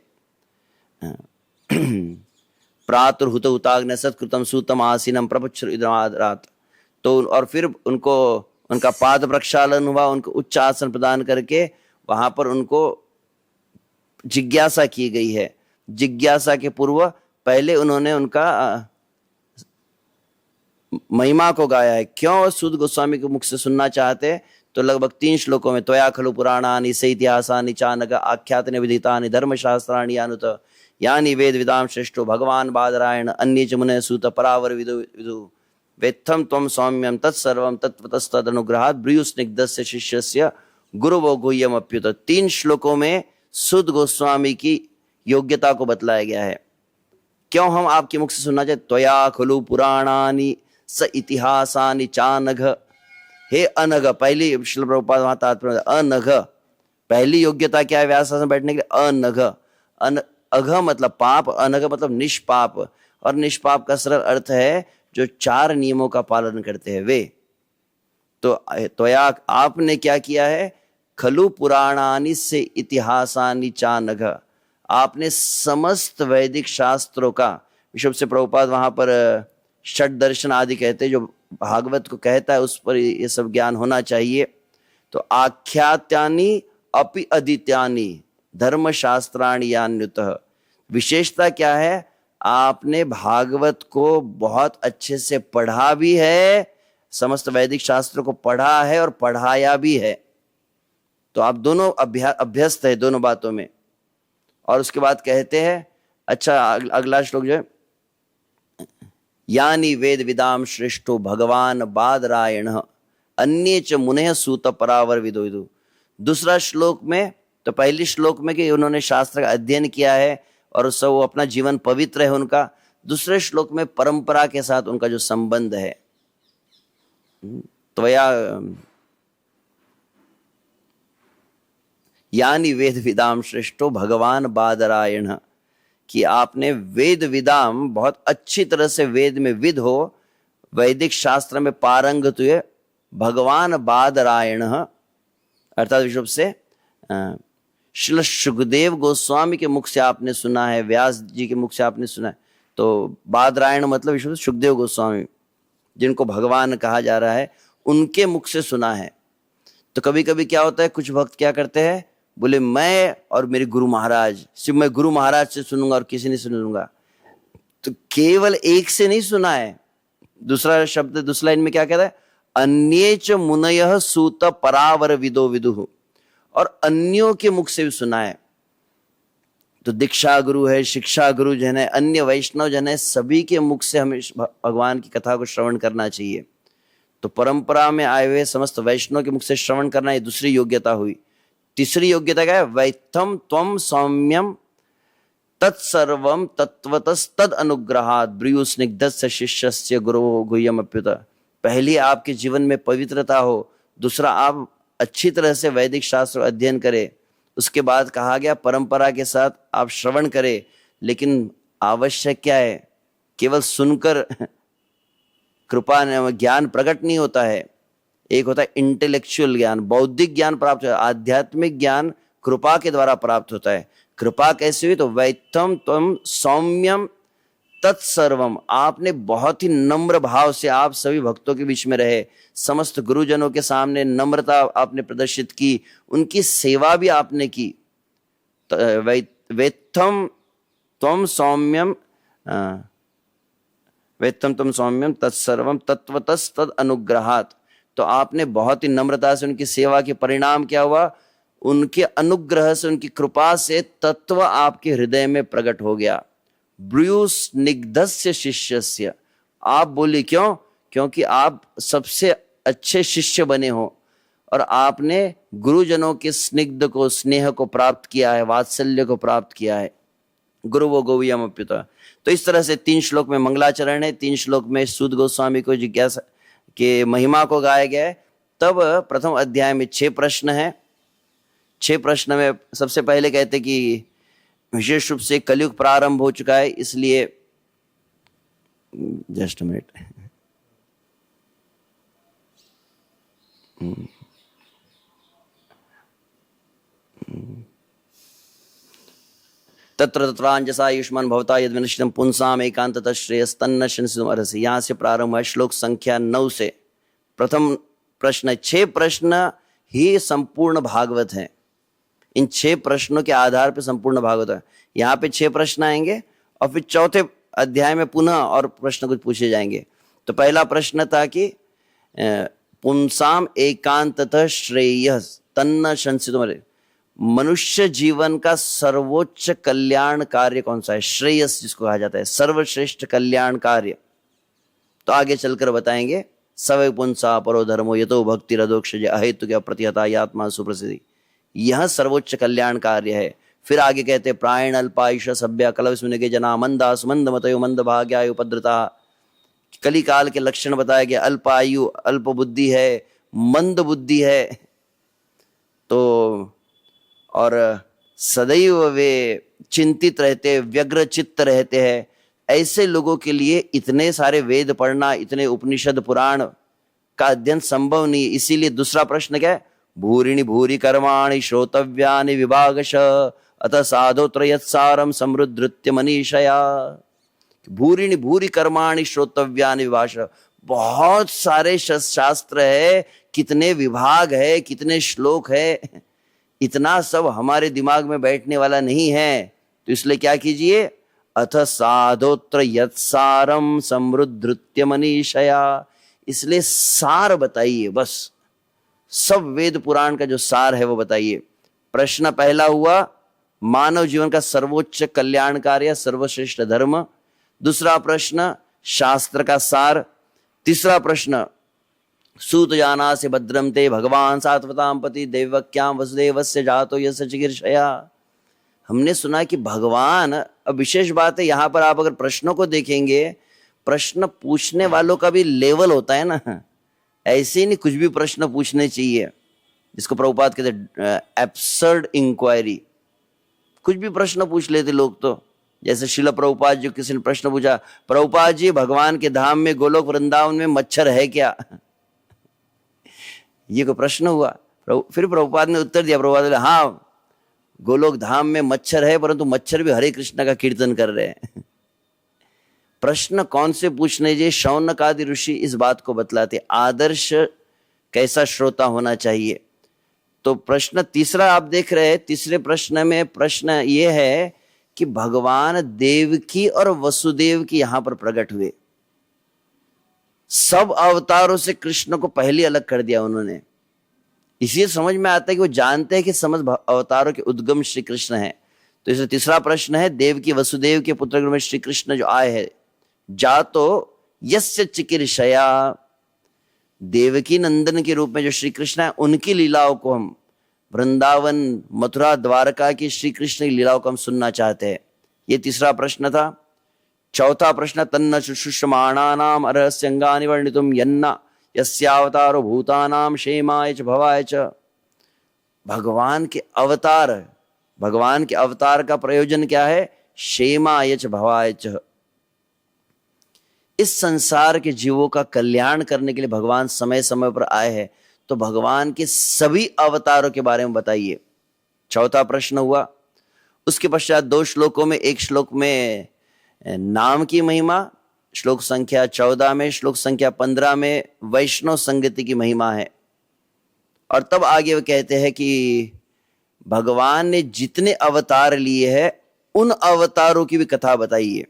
प्रातुर्हुत हुताग्न सत्कृतम सूतम आसीनम प्रपच्छरात। तो और फिर उनको उनका पाद प्रक्षालन हुआ, उनको उच्च आसन प्रदान करके वहां पर उनको जिज्ञासा की गई है। जिज्ञासा के पूर्व पहले उन्होंने उनका महिमा को गाया है। क्यों सूत गोस्वामी के मुख से सुनना चाहते? तो लगभग 3 श्लोकों में त्वया खलु पुराणानि स इतिहासानि चानघ आख्यातानि विदितानि धर्मशास्त्राणि यानुत यानि वेद विदाम श्रेष्ठो भगवान बादरायण अन्ये च मुनयः सूत परावर विदु वेत्थम त्वं सौम्यम तत्सर्वं तत्त्वतस्तदनुग्रहात् ब्रूयुस्निग्धस्य शिष्यस्य गुरुवो गुह्यम अप्युत। 3 श्लोकों में सूत गोस्वामी की योग्यता को बतलाया गया है। क्यों हम आपके मुख से सुनना चाहिए? त्वया खलु पुराणानि स इतिहासानि चानघ। हे अनघ, पहली श्रील प्रभुपाद वहां तात्पर्य अनघ, पहली योग्यता क्या है व्यास आसन बैठने के लिए? अनघ। अघ मतलब पाप, अनघ मतलब निष्पाप। और निष्पाप का सरल अर्थ है जो 4 नियमों का पालन करते हैं वे। तो आपने क्या किया है? खलु पुराणानि से इतिहासानि चानघ। आपने समस्त वैदिक शास्त्रों का, विशुभ से प्रभुपाद वहां पर षट दर्शन आदि कहते हैं, जो भागवत को कहता है उस पर ये सब ज्ञान होना चाहिए। तो आख्यात्यानि अपि अदित्यानि धर्मशास्त्राणि यान्युतः। विशेषता क्या है? आपने भागवत को बहुत अच्छे से पढ़ा भी है, समस्त वैदिक शास्त्रों को पढ़ा है और पढ़ाया भी है। तो आप दोनों अभ्यस्त है दोनों बातों में। और उसके बाद कहते हैं, अच्छा अगला श्लोक जो है, यानी वेद विदाम श्रेष्ठो भगवान बादरायण अन्ये च मुनयः सूत परावर विदु। दूसरा श्लोक में, तो पहली श्लोक में कि उन्होंने शास्त्र का अध्ययन किया है और उससे वो अपना जीवन पवित्र है उनका। दूसरे श्लोक में परंपरा के साथ उनका जो संबंध है। तो यानी वेद विदाम श्रेष्ठो भगवान बादरायण, कि आपने वेद विदाम बहुत अच्छी तरह से वेद में विद हो, वैदिक शास्त्र में पारंगत हुए भगवान बादरायण, अर्थात विशुभ से श्रील सुखदेव गोस्वामी के मुख से आपने सुना है, व्यास जी के मुख से आपने सुना है। तो बादरायण मतलब विशुभ सुखदेव गोस्वामी जिनको भगवान कहा जा रहा है, उनके मुख से सुना है। तो कभी कभी क्या होता है, कुछ भक्त क्या करते हैं, बोले मैं और मेरे गुरु महाराज, सिर्फ मैं गुरु महाराज से सुनूंगा और किसी नहीं सुनूंगा। तो केवल एक से नहीं सुना है। दूसरा शब्द, दूसरा लाइन में क्या कहता है, अन्ये च मुनयः सूत परावर विदो विदुः, और अन्यों के मुख से भी सुना है। तो दीक्षा गुरु है, शिक्षा गुरु जन है, अन्य वैष्णव जन है, सभी के मुख से हमें भगवान की कथा को श्रवण करना चाहिए। तो परंपरा में आए हुए समस्त वैष्णव के मुख से श्रवण करना, ये दूसरी योग्यता हुई। तीसरी योग्यता क्या है, वैत्थम त्वं सौम्यम तत्सर्वम तत्त्वतस्तद अनुग्रहात् ब्रूयुस्निग्धस्य शिष्यस्य गुरुवो गुह्यम अप्युत। पहली आपके जीवन में पवित्रता हो, दूसरा आप अच्छी तरह से वैदिक शास्त्र अध्ययन करें, उसके बाद कहा गया परंपरा के साथ आप श्रवण करें, लेकिन आवश्यक क्या है, केवल सुनकर कृपा ज्ञान प्रकट नहीं होता है। एक होता है इंटेलेक्चुअल ज्ञान, बौद्धिक ज्ञान प्राप्त होता है, आध्यात्मिक ज्ञान कृपा के द्वारा प्राप्त होता है। कृपा कैसे हुई, तो वैत्थम त्वम सौम्यम तत्सर्वम, आपने बहुत ही नम्र भाव से आप सभी भक्तों के बीच में रहे, समस्त गुरुजनों के सामने नम्रता आपने प्रदर्शित की, उनकी सेवा भी आपने की। वेत्थम त्वम सौम्यम वेत्थम त्वम सौम्यम तत्सर्वम तत्वतस् तद अनुग्रहात्, तो आपने बहुत ही नम्रता से उनकी सेवा के परिणाम क्या हुआ, उनके अनुग्रह से, उनकी कृपा से तत्व आपके हृदय में प्रकट हो गया। ब्रूयु स्निग्धस्य शिष्यस्य, आप बोली क्यों, क्योंकि आप सबसे अच्छे शिष्य बने हो और आपने गुरुजनों के स्निग्ध को, स्नेह को प्राप्त किया है, वात्सल्य को प्राप्त किया है। गुरु वो गोवियम अप्युत। तो इस तरह से 3 श्लोक में मंगलाचरण है, 3 श्लोक में सूत गोस्वामी को जिज्ञासा के महिमा को गाया गया है। तब प्रथम अध्याय में 6 प्रश्न है। 6 प्रश्न में सबसे पहले कहते कि विशेष रूप से कलयुग प्रारंभ हो चुका है, इसलिए जस्ट मिनट, तत्र तत्रांजसा आयुष्मान भवता यद विनश्यतम पुंसाम एकांततः श्रेयस्तन्न शंसितुम अर्हसि। यहाँ से प्रारंभ है श्लोक संख्या 9 से। प्रथम प्रश्न, 6 प्रश्न ही संपूर्ण भागवत है। इन 6 प्रश्नों के आधार पर संपूर्ण भागवत है। यहाँ पे 6 प्रश्न आएंगे और फिर चौथे अध्याय में पुनः और प्रश्न कुछ पूछे जाएंगे। तो पहला प्रश्न था कि पुंसाम एकांततः श्रेय तन्न शंसितुम, मनुष्य जीवन का सर्वोच्च कल्याण कार्य कौन सा है, श्रेयस जिसको कहा जाता है, सर्वश्रेष्ठ कल्याण कार्य। तो आगे चलकर बताएंगे। सवै पुंसा परो धर्मो यतो भक्ति रदोक्षज अहेतु के अप्रतिहता आत्मा सुप्रसिद्धि, यह सर्वोच्च कल्याण कार्य है। फिर आगे कहते प्रायण अल्पायुष सभ्य कलवस्मिन के जना मंदास मंद मतयो मंद भाग्यायु उपद्रता, कली काल के लक्षण बताया गया। अल्पायु, अल्प बुद्धि है, मंद बुद्धि है, तो और सदैव वे चिंतित रहते, व्यग्र चित्त रहते हैं। ऐसे लोगों के लिए इतने सारे वेद पढ़ना, इतने उपनिषद पुराण का अध्ययन संभव नहीं। इसीलिए दूसरा प्रश्न क्या है, भूरिणी भूरि कर्माणि श्रोतव्यानि विभागश अतः साधोत्र यत्सारम समृद्धृत्य मनीषया। भूरिणी भूरि कर्माणि श्रोतव्यानि विभागश, बहुत सारे शास्त्र है, कितने विभाग है, कितने श्लोक है, इतना सब हमारे दिमाग में बैठने वाला नहीं है। तो इसलिए क्या कीजिए, अथ साधोत्र यत्सारम समृद्धृत्य मनीषया, इसलिए सार बताइए, बस सब वेद पुराण का जो सार है वो बताइए। प्रश्न पहला हुआ मानव जीवन का सर्वोच्च कल्याण कार्य, सर्वश्रेष्ठ धर्म। दूसरा प्रश्न शास्त्र का सार। तीसरा प्रश्न सूत जाना से भद्रम ते भगवान सात्वताम पति देवक्याम वसुदेवस्य जातो यस्य चिकीर्षया। हमने सुना कि भगवान, अब विशेष बात है यहाँ पर, आप अगर प्रश्नों को देखेंगे, प्रश्न पूछने वालों का भी लेवल होता है ना, ऐसे ही नहीं कुछ भी प्रश्न पूछने चाहिए, जिसको प्रभुपाद कहते हैं एब्सर्ड इंक्वायरी। कुछ भी प्रश्न पूछ लेते लोग, तो जैसे शिला प्रभुपाद जी, किसी ने प्रश्न पूछा, प्रभुपाद जी भगवान के धाम में गोलोक वृंदावन में मच्छर है क्या, ये कोई प्रश्न हुआ। फिर प्रभुपाद ने उत्तर दिया, प्रभुपाद ने हाँ गोलोक धाम में मच्छर है, परंतु मच्छर भी हरे कृष्ण का कीर्तन कर रहे हैं। प्रश्न कौन से पूछने चाहिए, शौनक आदि ऋषि इस बात को बतलाते, आदर्श कैसा श्रोता होना चाहिए। तो प्रश्न तीसरा आप देख रहे हैं, तीसरे प्रश्न में प्रश्न ये है कि भगवान देवकी और वसुदेव की यहां पर प्रकट हुए। सब अवतारों से कृष्ण को पहले अलग कर दिया उन्होंने। इसलिए समझ में आता है कि वो जानते हैं कि समस्त अवतारों के उद्गम श्री कृष्ण है। तो इसलिए तीसरा प्रश्न है, देवकी वसुदेव के पुत्र में श्री कृष्ण जो आए हैं, जातो यस्य चिकीर्षया, देवकी नंदन के रूप में जो श्री कृष्ण है, उनकी लीलाओं को हम, वृंदावन मथुरा द्वारका की श्री कृष्ण की लीलाओं को हम सुनना चाहते हैं। ये तीसरा प्रश्न था। चौथा प्रश्न, तन्न शुश्रूषमाणानाम अर्हस्यंगानि वर्णितुम यन्ना यस्यावतारो भूतानाम क्षेमाय च भवाय च। भगवान के अवतार। भगवान के अवतार का प्रयोजन क्या है? क्षेमाय च भवाय च। इस संसार के जीवों का कल्याण करने के लिए भगवान समय समय पर आए हैं। तो भगवान के सभी अवतारों के बारे में बताइए। चौथा प्रश्न हुआ। उसके पश्चात 2 श्लोकों में, एक श्लोक में नाम की महिमा, श्लोक संख्या 14 में, श्लोक संख्या 15 में वैष्णव संगति की महिमा है। और तब आगे वो कहते हैं कि भगवान ने जितने अवतार लिए हैं उन अवतारों की भी कथा बताइए।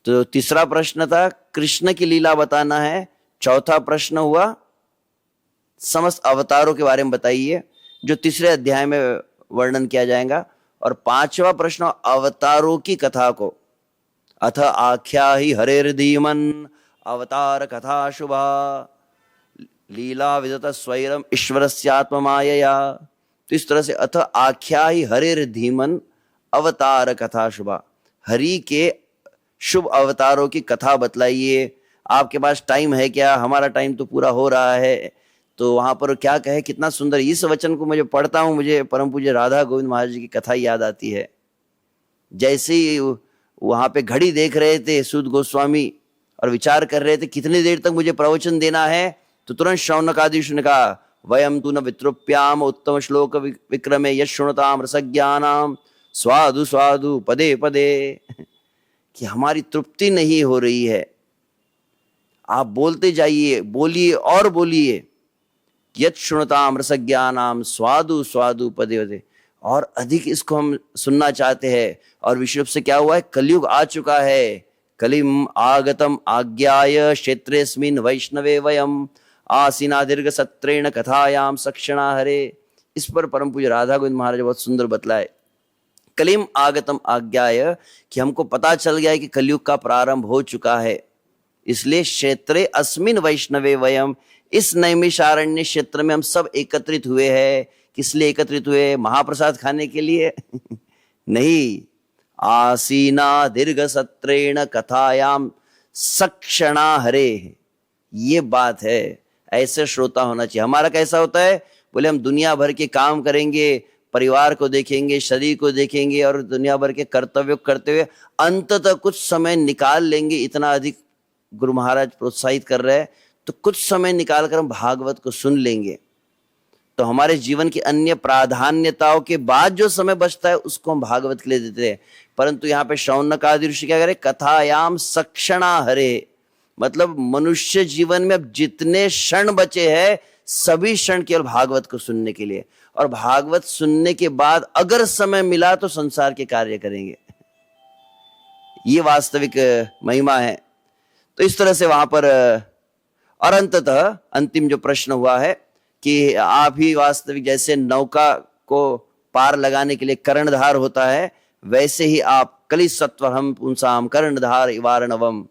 तो तीसरा प्रश्न था कृष्ण की लीला बताना है। चौथा प्रश्न हुआ समस्त अवतारों के बारे में बताइए, जो तीसरे अध्याय में वर्णन किया जाएगा। और 5वां प्रश्न अवतारों की कथा को, अथ आख्या ही हरेर धीमन अवतार कथा शुभा लीला विदत स्वैरम ईश्वरस्यात्म मायया। तो इस तरह से अथ आख्या ही हरेर धीमन अवतार कथा शुभा, हरि के शुभ अवतारों की कथा बतलाइए। आपके पास टाइम है क्या? हमारा टाइम तो पूरा हो रहा है। तो वहां पर क्या कहे, कितना सुंदर। इस वचन को मुझे पढ़ता हूं, मुझे परम पूज्य राधा गोविंद महाराज जी की कथा याद आती है। जैसे ही वहां पे घड़ी देख रहे थे सूत गोस्वामी और विचार कर रहे थे कितनी देर तक मुझे प्रवचन देना है, तो तुरंत शौनकादिश ने कहा वयम तु न वित्रुप्याम उत्तम श्लोक विक्रमे यशुणताम रसज्ञानाम स्वादु स्वादु पदे पदे। कि हमारी तृप्ति नहीं हो रही है, आप बोलते जाइए, बोलिए और बोलिए। यत् शुणताम रसज्ञानाम स्वादु स्वादु पदे पदे, और अधिक इसको हम सुनना चाहते हैं। और विश्व से क्या हुआ है? कलयुग आ चुका है। कलिम आगतम आज्ञाय क्षेत्रेस्मिन् वैष्णवे वयम आसीना दीर्घ सत्रेण कथायाम सक्षणा हरे। इस पर परम पूज्य राधा गोविंद महाराज बहुत सुंदर बतलाए। कलिम आगतम आज्ञाय, कि हमको पता चल गया है कि कलयुग का प्रारंभ हो चुका है। इसलिए क्षेत्रे अस्मिन वैष्णवे वयम, इस नैमिषारण्य क्षेत्र में हम सब एकत्रित हुए हैं। किस लिए एकत्रित हुए? महाप्रसाद खाने के लिए? नहीं। आसीना दीर्घ सत्रेण कथायाम सक्षणा हरे, ये बात है। ऐसे श्रोता होना चाहिए। हमारा कैसा होता है? बोले हम दुनिया भर के काम करेंगे, परिवार को देखेंगे, शरीर को देखेंगे और दुनिया भर के कर्तव्य करते हुए अंततः कुछ समय निकाल लेंगे। इतना अधिक गुरु महाराज प्रोत्साहित कर रहे हैं, तो कुछ समय निकाल कर हम भागवत को सुन लेंगे। तो हमारे जीवन की अन्य प्राधान्यताओं के बाद जो समय बचता है उसको हम भागवत के लिए देते हैं। परंतु यहाँ पे शौनक आदि ऋषि क्या करे? कथायाम सक्षणा हरे, मतलब मनुष्य जीवन में अब जितने क्षण बचे हैं सभी क्षण केवल भागवत को सुनने के लिए। और भागवत सुनने के बाद अगर समय मिला तो संसार के कार्य करेंगे। ये वास्तविक महिमा है। तो इस तरह से वहां पर, और अंततः अंतिम जो प्रश्न हुआ है कि आप ही वास्तविक, जैसे नौका को पार लगाने के लिए कर्णधार होता है, वैसे ही आप कलि सत्वरम पुंसाम कर्णधार इवारणवम,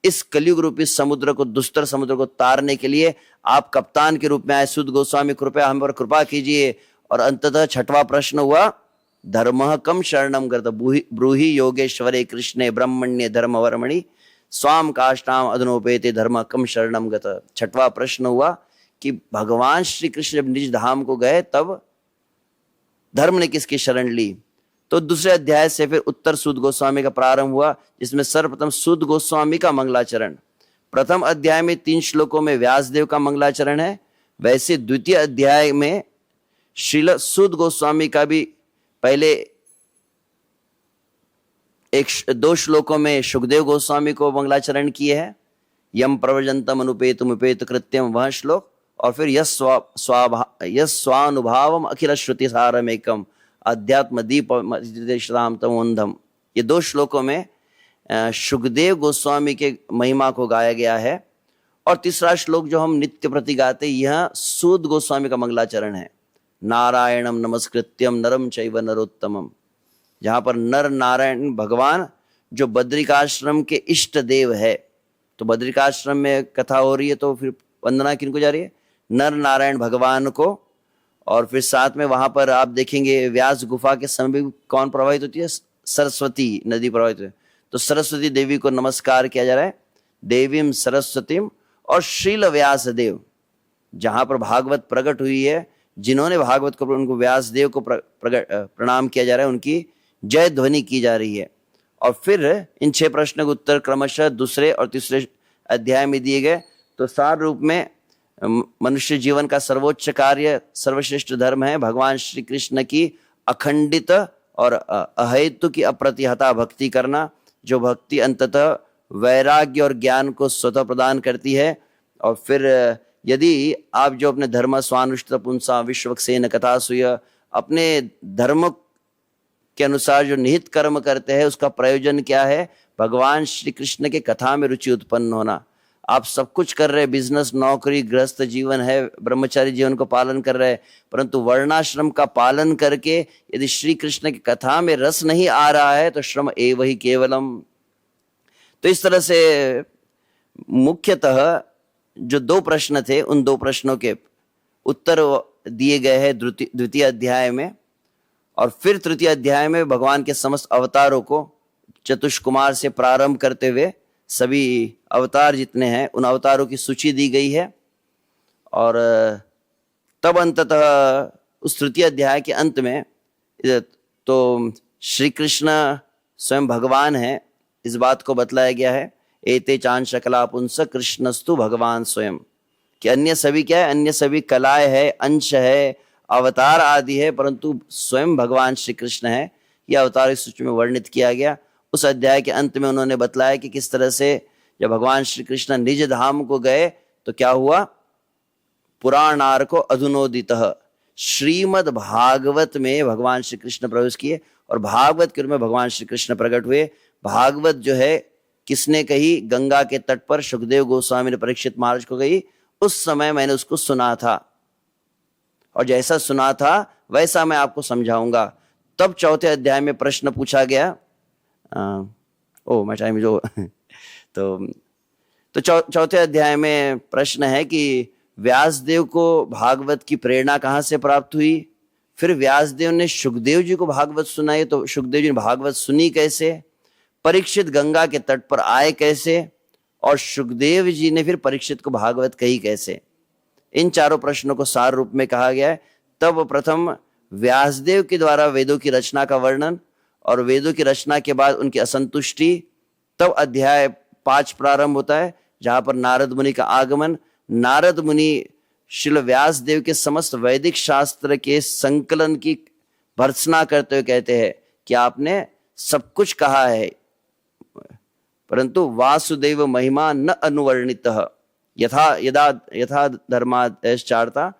इस कलयुग रूपी समुद्र को, दुस्तर समुद्र को तारने के लिए आप कप्तान के रूप में आए। सुध गोस्वामी कृपया हम पर कृपा कीजिए। और अंततः 6वां प्रश्न हुआ धर्मः कम शरणम गत ब्रूहि योगेश्वरे कृष्णे ब्रह्मण्य धर्म वर्मणि स्वाम काष्टाम अधनोपेते धर्म कम शरणम गत। 6वां प्रश्न हुआ कि भगवान श्री कृष्ण जब निज धाम को गए तब धर्म ने किसकी शरण ली? तो दूसरे अध्याय से फिर उत्तर सूत गोस्वामी का प्रारंभ हुआ, जिसमें सर्वप्रथम सूत गोस्वामी का मंगलाचरण। प्रथम अध्याय में 3 श्लोकों में व्यासदेव का मंगलाचरण है, वैसे द्वितीय अध्याय में श्रील सूत गोस्वामी का भी पहले 2 श्लोकों में सुखदेव गोस्वामी को मंगलाचरण किए हैं। यम प्रव्रजंतम अनुपेतम उपेत कृत्यम, वह श्लोक, और फिर यस स्वानुभावम अखिल श्रुति सारमेकम अध्यात्म दीप श्राम तमोन्धम, ये 2 श्लोकों में सुखदेव गोस्वामी के महिमा को गाया गया है। और तीसरा श्लोक जो हम नित्य प्रति गाते, यह सूत गोस्वामी का मंगलाचरण है। नारायणम नमस्कृत्यम नरम चैव नरोत्तमम, जहां पर नर नारायण भगवान जो बद्रिकाश्रम के इष्ट देव है। तो बद्रिकाश्रम में कथा हो रही है, तो फिर वंदना किनको जा रही है? नर नारायण भगवान को। और फिर साथ में वहां पर आप देखेंगे व्यास गुफा के समय भी कौन प्रवाहित होती है? सरस्वती नदी प्रवाहित होती है। तो सरस्वती देवी को नमस्कार किया जा रहा है, देवीम सरस्वतीम। और श्रील व्यास देव, जहां पर भागवत प्रकट हुई है, जिन्होंने भागवत को, उनको व्यासदेव को प्रणाम किया जा रहा है, उनकी जय ध्वनि की जा रही है। और फिर इन 6 प्रश्नों के उत्तर क्रमशः दूसरे और तीसरे अध्याय में दिए गए। तो सार रूप में मनुष्य जीवन का सर्वोच्च कार्य, सर्वश्रेष्ठ धर्म है भगवान श्री कृष्ण की अखंडित और अहेतु की अप्रतिहता भक्ति करना, जो भक्ति अंततः वैराग्य और ज्ञान को स्वतः प्रदान करती है। और फिर यदि आप जो अपने धर्म स्वानुष्ठित पुंसा विश्वक्सेन कथा सुय, अपने धर्म के अनुसार जो निहित कर्म करते हैं उसका प्रयोजन क्या है? भगवान श्री कृष्ण के कथा में रुचि उत्पन्न होना। आप सब कुछ कर रहे, बिजनेस, नौकरी, गृहस्थ जीवन है, ब्रह्मचारी जीवन को पालन कर रहे, परंतु वर्णाश्रम का पालन करके यदि श्री कृष्ण की कथा में रस नहीं आ रहा है तो श्रम एव ही केवलम। तो इस तरह से मुख्यतः जो 2 प्रश्न थे, उन 2 प्रश्नों के उत्तर दिए गए हैं द्वितीय अध्याय में। और फिर तृतीय अध्याय में भगवान के समस्त अवतारों को चतुष्कुमार से प्रारंभ करते हुए सभी अवतार जितने हैं उन अवतारों की सूची दी गई है। और तब अंततः उस तृतीय अध्याय के अंत में तो श्री कृष्ण स्वयं भगवान है, इस बात को बतलाया गया है। एते चांश कला पुंस कृष्णस्तु भगवान स्वयं, कि अन्य सभी क्या है? अन्य सभी कलाएं है, अंश है, अवतार आदि है, परंतु स्वयं भगवान श्री कृष्ण है। यह अवतार इस सूची में वर्णित किया गया। उस अध्याय के अंत में उन्होंने बतलाया कि किस तरह से जब भगवान श्री कृष्ण निज धाम को गए तो क्या हुआ? पुराणार को अधुनोदितः, श्रीमद् भागवत में भगवान श्री कृष्ण प्रवेश किए और भागवत के रूप में भगवान श्री कृष्ण प्रकट हुए। भागवत जो है किसने कही? गंगा के तट पर सुखदेव गोस्वामी ने परीक्षित महाराज को कही। उस समय मैंने उसको सुना था और जैसा सुना था वैसा मैं आपको समझाऊंगा। तब चौथे अध्याय में प्रश्न पूछा गया। टाइम जो तो चौथे अध्याय में प्रश्न है कि व्यासदेव को भागवत की प्रेरणा कहाँ से प्राप्त हुई? फिर व्यासदेव ने सुखदेव जी को भागवत सुनाई, तो सुखदेव जी ने भागवत सुनी कैसे? परीक्षित गंगा के तट पर आए कैसे? और सुखदेव जी ने फिर परीक्षित को भागवत कही कैसे? इन चारों प्रश्नों को सार रूप में कहा गया है। तब प्रथम व्यासदेव के द्वारा वेदों की रचना का वर्णन और वेदों की रचना के बाद उनकी असंतुष्टि। तब अध्याय 5 प्रारंभ होता है जहां पर नारद मुनि का आगमन। नारद मुनि श्रील व्यासदेव के समस्त वैदिक शास्त्र के संकलन की भर्त्सना करते हुए कहते हैं कि आपने सब कुछ कहा है, परंतु वासुदेव महिमा न अनुवर्णितः यथा धर्माचार्ता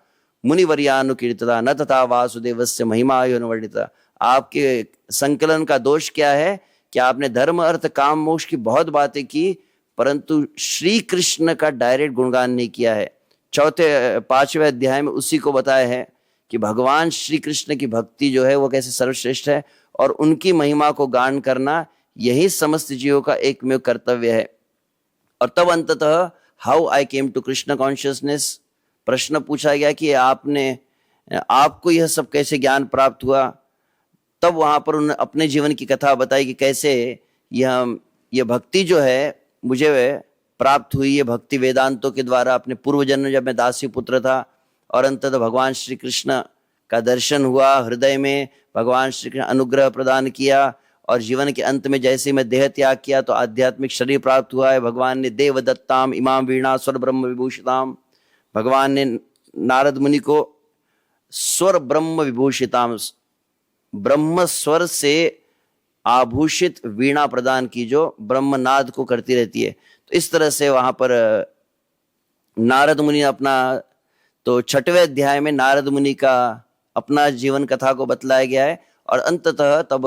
मुनिवर्यानुकीर्तिता न तथा वासुदेवस्य महिमा अनुवर्णिता। आपके संकलन का दोष क्या है कि आपने धर्म अर्थ काम मोक्ष की बहुत बातें की, परंतु श्री कृष्ण का डायरेक्ट गुणगान नहीं किया है। 5वें अध्याय में उसी को बताया है कि भगवान श्री कृष्ण की भक्ति जो है वो कैसे सर्वश्रेष्ठ है और उनकी महिमा को गान करना यही समस्त जीवों का एकमेव कर्तव्य है। और तब अंततः how I came to Krishna consciousness प्रश्न पूछा गया कि आपको यह सब कैसे ज्ञान प्राप्त हुआ। तब वहां पर उन्होंने अपने जीवन की कथा बताई कि कैसे यह भक्ति जो है मुझे प्राप्त हुई। ये भक्ति वेदांतों के द्वारा अपने पूर्व जन्म जब मैं दासी पुत्र था और अंततः भगवान श्री कृष्ण का दर्शन हुआ, हृदय में भगवान श्री कृष्ण अनुग्रह प्रदान किया और जीवन के अंत में जैसे मैं देह त्याग किया तो आध्यात्मिक शरीर प्राप्त हुआ है। भगवान ने देवदत्ताम इमाम वीणा स्वर ब्रह्म विभूषिताम, भगवान ने नारद मुनि को स्वर ब्रह्म विभूषिताम, ब्रह्म स्वर से आभूषित वीणा प्रदान की जो ब्रह्मनाद को करती रहती है। तो इस तरह से वहां पर नारद मुनि अपना, तो 6वें अध्याय में नारद मुनि का अपना जीवन कथा को बतलाया गया है। और अंततः तब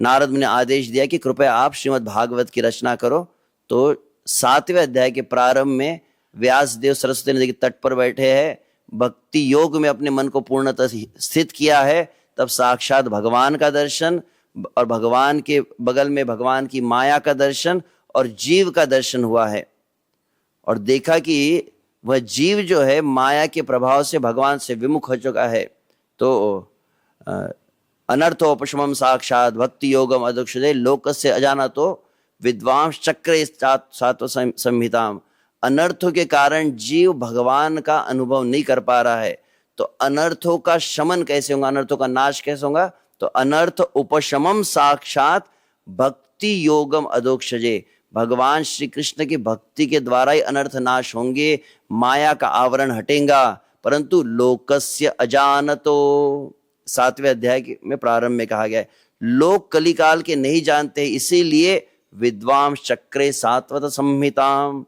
नारद मुनि ने आदेश दिया कि कृपया आप श्रीमद् भागवत की रचना करो। तो 7वें अध्याय के प्रारंभ में व्यासदेव सरस्वती नदी के तट पर बैठे हैं, भक्ति योग में अपने मन को पूर्णतः स्थित किया है। तब साक्षात भगवान का दर्शन और भगवान के बगल में भगवान की माया का दर्शन और जीव का दर्शन हुआ है। और देखा कि वह जीव जो है माया के प्रभाव से भगवान से विमुख हो चुका है। तो अनर्थोपशमम साक्षात भक्ति योगम अदक्षुदे लोकस्य अजानतो विद्वांस चक्रे सात्व संहिताम। अनर्थों के कारण जीव भगवान का अनुभव नहीं कर पा रहा है। तो अनर्थों का शमन कैसे होगा, अनर्थों का नाश कैसे होगा? तो अनर्थ उपशमम साक्षात भक्ति योगम अधोक्षजे, भगवान श्री कृष्ण की भक्ति के द्वारा ही अनर्थ नाश होंगे, माया का आवरण हटेगा। परंतु लोकस्य अजानतो, 7वें अध्याय में प्रारंभ में कहा गया है, लोग कलिकाल के नहीं जानते, इसीलिए विद्वांस चक्रे सात्वत संहिताम,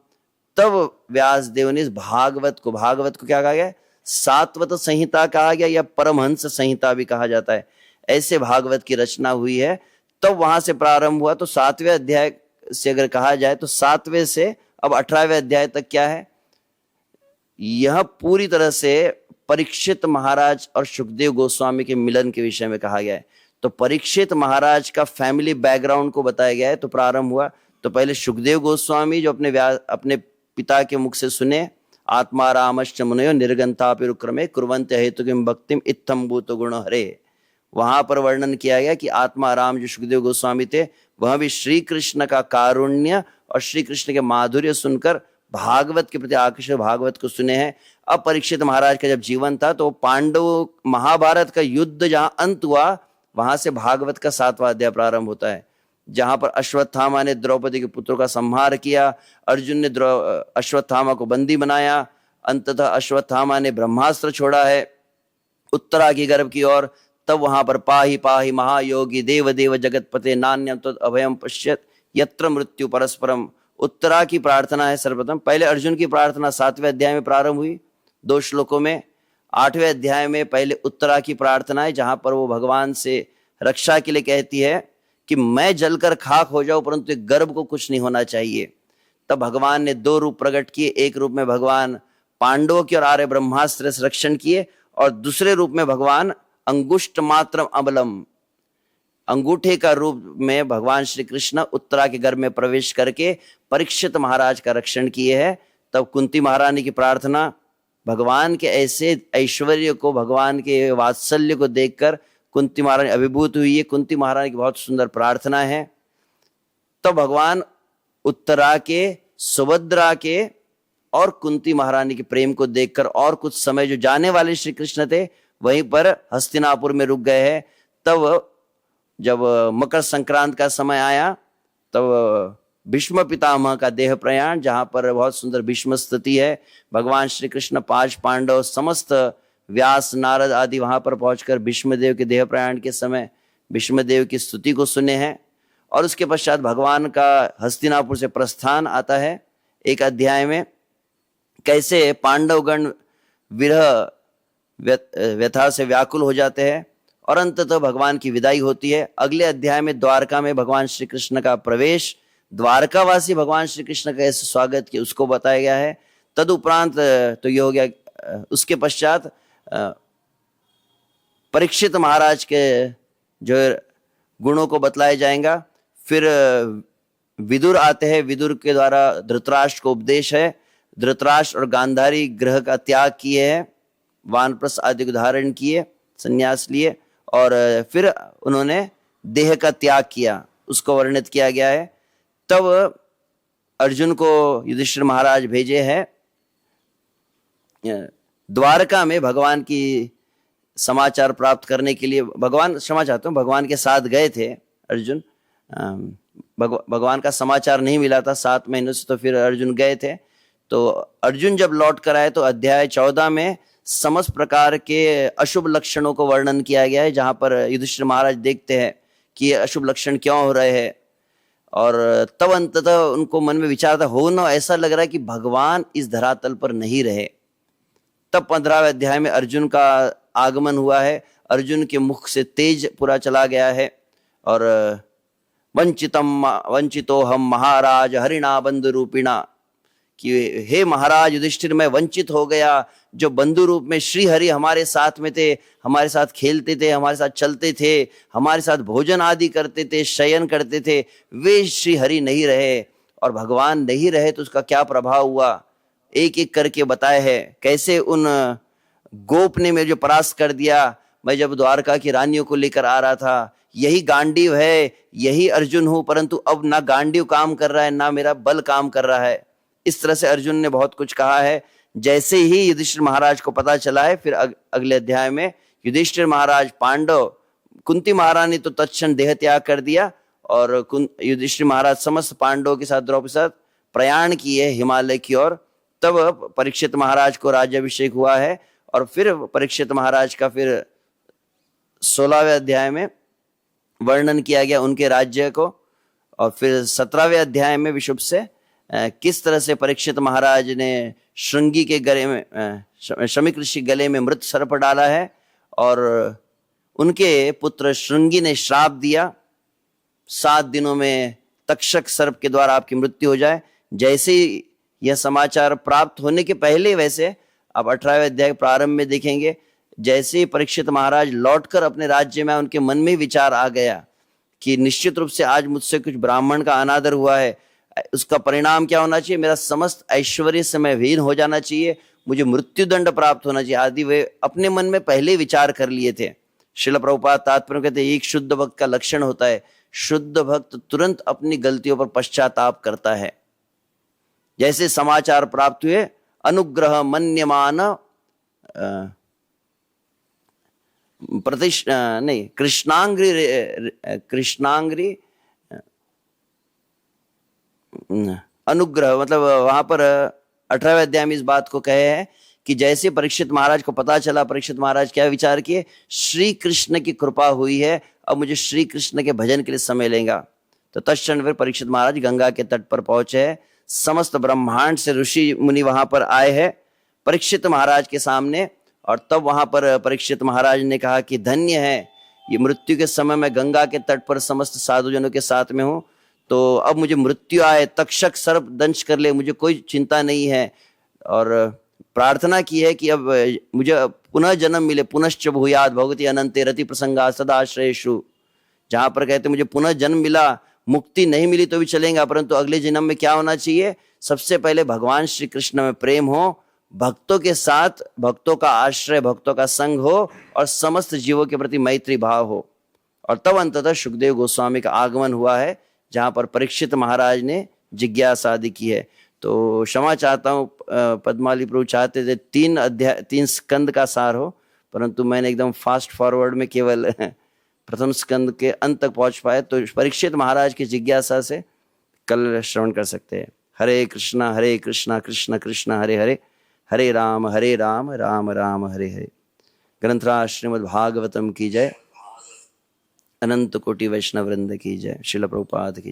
तब व्यास देव ने इस भागवत को क्या कहा गया? सात्वत संहिता कहा गया, या परमहंस संहिता भी कहा जाता है। ऐसे भागवत की रचना हुई है, तब वहां से प्रारंभ हुआ। तो 7वें अध्याय से अगर कहा जाए तो 7वें से अब 18वें अध्याय तक क्या है, यह पूरी तरह से परीक्षित महाराज और सुखदेव गोस्वामी के मिलन के विषय में कहा गया है। तो परीक्षित महाराज का फैमिली बैकग्राउंड को बताया गया है। तो प्रारंभ हुआ, तो पहले सुखदेव गोस्वामी जो अपने पिता के मुख से सुने, आत्मा रामश्च मुनयो निर्गंतापिरुक्रमे कुर्वन्ते हेतु किम भक्तिम इत्थम भूतो गुण हरे। वहां पर वर्णन किया गया कि आत्मा राम जो सुखदेव गोस्वामी थे, वह भी श्री कृष्ण का कारुण्य और श्री कृष्ण के माधुर्य सुनकर भागवत के प्रति आकर्षित भागवत को सुने हैं। अब परीक्षित महाराज का जब जीवन था तो पांडव महाभारत का युद्ध जहां अंत हुआ, वहां से भागवत का 7वां अध्याय प्रारंभ होता है, जहां पर अश्वत्थामा ने द्रौपदी के पुत्रों का संहार किया, अर्जुन ने अश्वत्थामा को बंदी बनाया, अंततः अश्वत्थामा ने ब्रह्मास्त्र छोड़ा है उत्तरा की गर्भ की ओर। तब वहां पर पाहि पाहि महायोगी देव देव जगतपते नान्यम तद अभयम पश्यत यत्र मृत्यु परस्परम। उत्तरा की प्रार्थना है सर्वप्रथम, पहले अर्जुन की प्रार्थना 7वें अध्याय में प्रारंभ हुई 2 श्लोकों में। 8वें अध्याय में पहले उत्तरा की प्रार्थना है, जहां पर वो भगवान से रक्षा के लिए कहती है कि मैं जलकर खाक हो जाऊं परंतु गर्भ को कुछ नहीं होना चाहिए। तब भगवान ने 2 रूप प्रकट किए, एक रूप में भगवान पांडवों की और आर्य ब्रह्मास्त्र से रक्षण किए, और दूसरे रूप में भगवान अंगुष्ठ मात्रम अबलम, अंगूठे का रूप में भगवान श्री कृष्ण उत्तरा के गर्भ में प्रवेश करके परीक्षित महाराज का रक्षण किए हैं। तब कुंती महारानी की प्रार्थना, भगवान के ऐसे ऐश्वर्य को, भगवान के वात्सल्य को देखकर कुंती महारानी अभिभूत हुई है। कुंती महारानी की बहुत सुंदर प्रार्थना है। तो भगवान उत्तरा के, सुभद्रा के और कुंती महारानी के प्रेम को देखकर और कुछ समय जो जाने वाले श्री कृष्ण थे वहीं पर हस्तिनापुर में रुक गए हैं। तब जब मकर संक्रांत का समय आया तब भीष्म पितामह का देह प्रयाण, जहां पर बहुत सुंदर भीष्म स्तुति है, भगवान श्री कृष्ण 5 पांडव समस्त व्यास नारद आदि वहां पर पहुंचकर भीष्मदेव के देह प्रयाण के समय भीष्मदेव की स्तुति को सुने हैं। और उसके पश्चात भगवान का हस्तिनापुर से प्रस्थान आता है। एक अध्याय में कैसे पांडवगण विरह व्यथा से व्याकुल हो जाते हैं और अंततः भगवान की विदाई होती है। अगले अध्याय में द्वारका में भगवान श्री कृष्ण का प्रवेश, द्वारकावासी भगवान श्री कृष्ण का ऐसे स्वागत किया उसको बताया गया है। तदुपरांत तो ये हो गया। उसके पश्चात परीक्षित महाराज के जो गुणों को बतलाया जाएगा। फिर विदुर आते हैं, विदुर के द्वारा धृतराष्ट्र को उपदेश है। धृतराष्ट्र और गांधारी ग्रह का त्याग किए हैं, वानप्रस्थ आदि को धारण किए, संन्यास लिए, और फिर उन्होंने देह का त्याग किया, उसको वर्णित किया गया है। तब अर्जुन को युधिष्ठिर महाराज भेजे हैं द्वारका में भगवान की समाचार प्राप्त करने के लिए। भगवान, क्षमा चाहता हूँ, भगवान के साथ गए थे अर्जुन, भगवान का समाचार नहीं मिला था 7 महीनों से, तो फिर अर्जुन गए थे। तो अर्जुन जब लौट कर आए तो अध्याय 14 में समस्त प्रकार के अशुभ लक्षणों को वर्णन किया गया है, जहां पर युधिष्ठिर महाराज देखते हैं कि ये अशुभ लक्षण क्यों हो रहे हैं। और तब अंततः उनको मन में विचार था, हो ना ऐसा लग रहा है कि भगवान इस धरातल पर नहीं रहे। तब 15वें अध्याय में अर्जुन का आगमन हुआ है। अर्जुन के मुख से तेज पूरा चला गया है और वंचितो हम महाराज हरिणा बंधु रूपिणा, कि हे महाराज युधिष्ठिर मैं वंचित हो गया। जो बंधु रूप में श्री हरि हमारे साथ में थे, हमारे साथ खेलते थे, हमारे साथ चलते थे, हमारे साथ भोजन आदि करते थे, शयन करते थे, वे श्री हरि नहीं रहे। और भगवान नहीं रहे तो उसका क्या प्रभाव हुआ, एक एक करके बताए हैं। कैसे उन गोप ने मेरे जो परास्त कर दिया, मैं जब द्वारका की रानियों को लेकर आ रहा था, यही गांडीव है, यही अर्जुन हूं, परंतु अब ना गांडीव काम कर रहा है ना मेरा बल काम कर रहा है। इस तरह से अर्जुन ने बहुत कुछ कहा है। जैसे ही युधिष्ठिर महाराज को पता चला है, फिर अगले अध्याय में युधिष्ठिर महाराज, पांडव, कुंती महारानी तो तत्क्षण देह त्याग कर दिया और युधिष्ठिर महाराज समस्त पांडवों के साथ द्रौपदी के साथ प्रयाण किए हिमालय की ओर। तब परीक्षित महाराज को राज्याभिषेक हुआ है और फिर परीक्षित महाराज का फिर 16वें अध्याय में वर्णन किया गया उनके राज्य को। और फिर 17वें अध्याय में विशुभ से किस तरह से परीक्षित महाराज ने श्रृंगी के गले में, शमीक ऋषि गले में मृत सर्प डाला है और उनके पुत्र श्रृंगी ने श्राप दिया 7 दिनों में तक्षक सर्प के द्वारा आपकी मृत्यु हो जाए। जैसे ही यह समाचार प्राप्त होने के पहले, वैसे आप 18वें अध्याय प्रारंभ में देखेंगे, जैसे ही परीक्षित महाराज लौटकर अपने राज्य में, उनके मन में विचार आ गया कि निश्चित रूप से आज मुझसे कुछ ब्राह्मण का अनादर हुआ है, उसका परिणाम क्या होना चाहिए, मेरा समस्त ऐश्वर्य से मैं हीन हो जाना चाहिए, मुझे मृत्युदंड प्राप्त होना चाहिए आदि वे अपने मन में पहले विचार कर लिए थे। श्रील प्रभुपाद तात्पर्य कहते हैं एक शुद्ध भक्त का लक्षण होता है, शुद्ध भक्त तुरंत अपनी गलतियों पर पश्चाताप करता है। जैसे समाचार प्राप्त हुए, अनुग्रह मन्यमान कृष्णांग्री अनुग्रह, मतलब वहां पर 18वें अध्याय में इस बात को कहे हैं कि जैसे परीक्षित महाराज को पता चला, परीक्षित महाराज क्या विचार किए, श्री कृष्ण की कृपा हुई है, अब मुझे श्री कृष्ण के भजन के लिए समय लेगा। तो तत्क्षण फिर परीक्षित महाराज गंगा के तट पर पहुंचे हैं। समस्त ब्रह्मांड से ऋषि मुनि वहां पर आए हैं परीक्षित महाराज के सामने। और तब वहां पर परीक्षित महाराज ने कहा कि धन्य है ये मृत्यु के समय मैं गंगा के तट पर समस्त साधुजनों के साथ में हूं, तो अब मुझे मृत्यु आए, तक्षक सर्प दंश कर ले, मुझे कोई चिंता नहीं है। और प्रार्थना की है कि अब मुझे पुनः जन्म मिले, पुनश्च भूयात् भगवती अनंते रति प्रसंगा सदाश्रयेषु। जहां पर कहते मुझे पुनः जन्म मिला, मुक्ति नहीं मिली तो भी चलेगा, परंतु अगले जन्म में क्या होना चाहिए, सबसे पहले भगवान श्री कृष्ण में प्रेम हो, भक्तों के साथ भक्तों का आश्रय, भक्तों का संग हो और समस्त जीवों के प्रति मैत्री भाव हो। और तब अंततः सुखदेव गोस्वामी का आगमन हुआ है, जहां पर परीक्षित महाराज ने जिज्ञासा आदि की है। तो क्षमा चाहता हूँ, पद्माली प्रभु चाहते थे 3 स्कंद का सार हो, परंतु मैंने एकदम फास्ट फॉरवर्ड में केवल प्रथम स्कंद के अंत तक पहुंच पाए। तो परीक्षित महाराज की जिज्ञासा से कल श्रवण कर सकते हैं। हरे कृष्णा कृष्ण कृष्ण हरे हरे, हरे राम राम राम हरे हरे। ग्रंथराज श्रीमद् भागवतम की जय, अनंत कोटि वैष्णव वृंद की जय, श्रील प्रभुपाद की जय।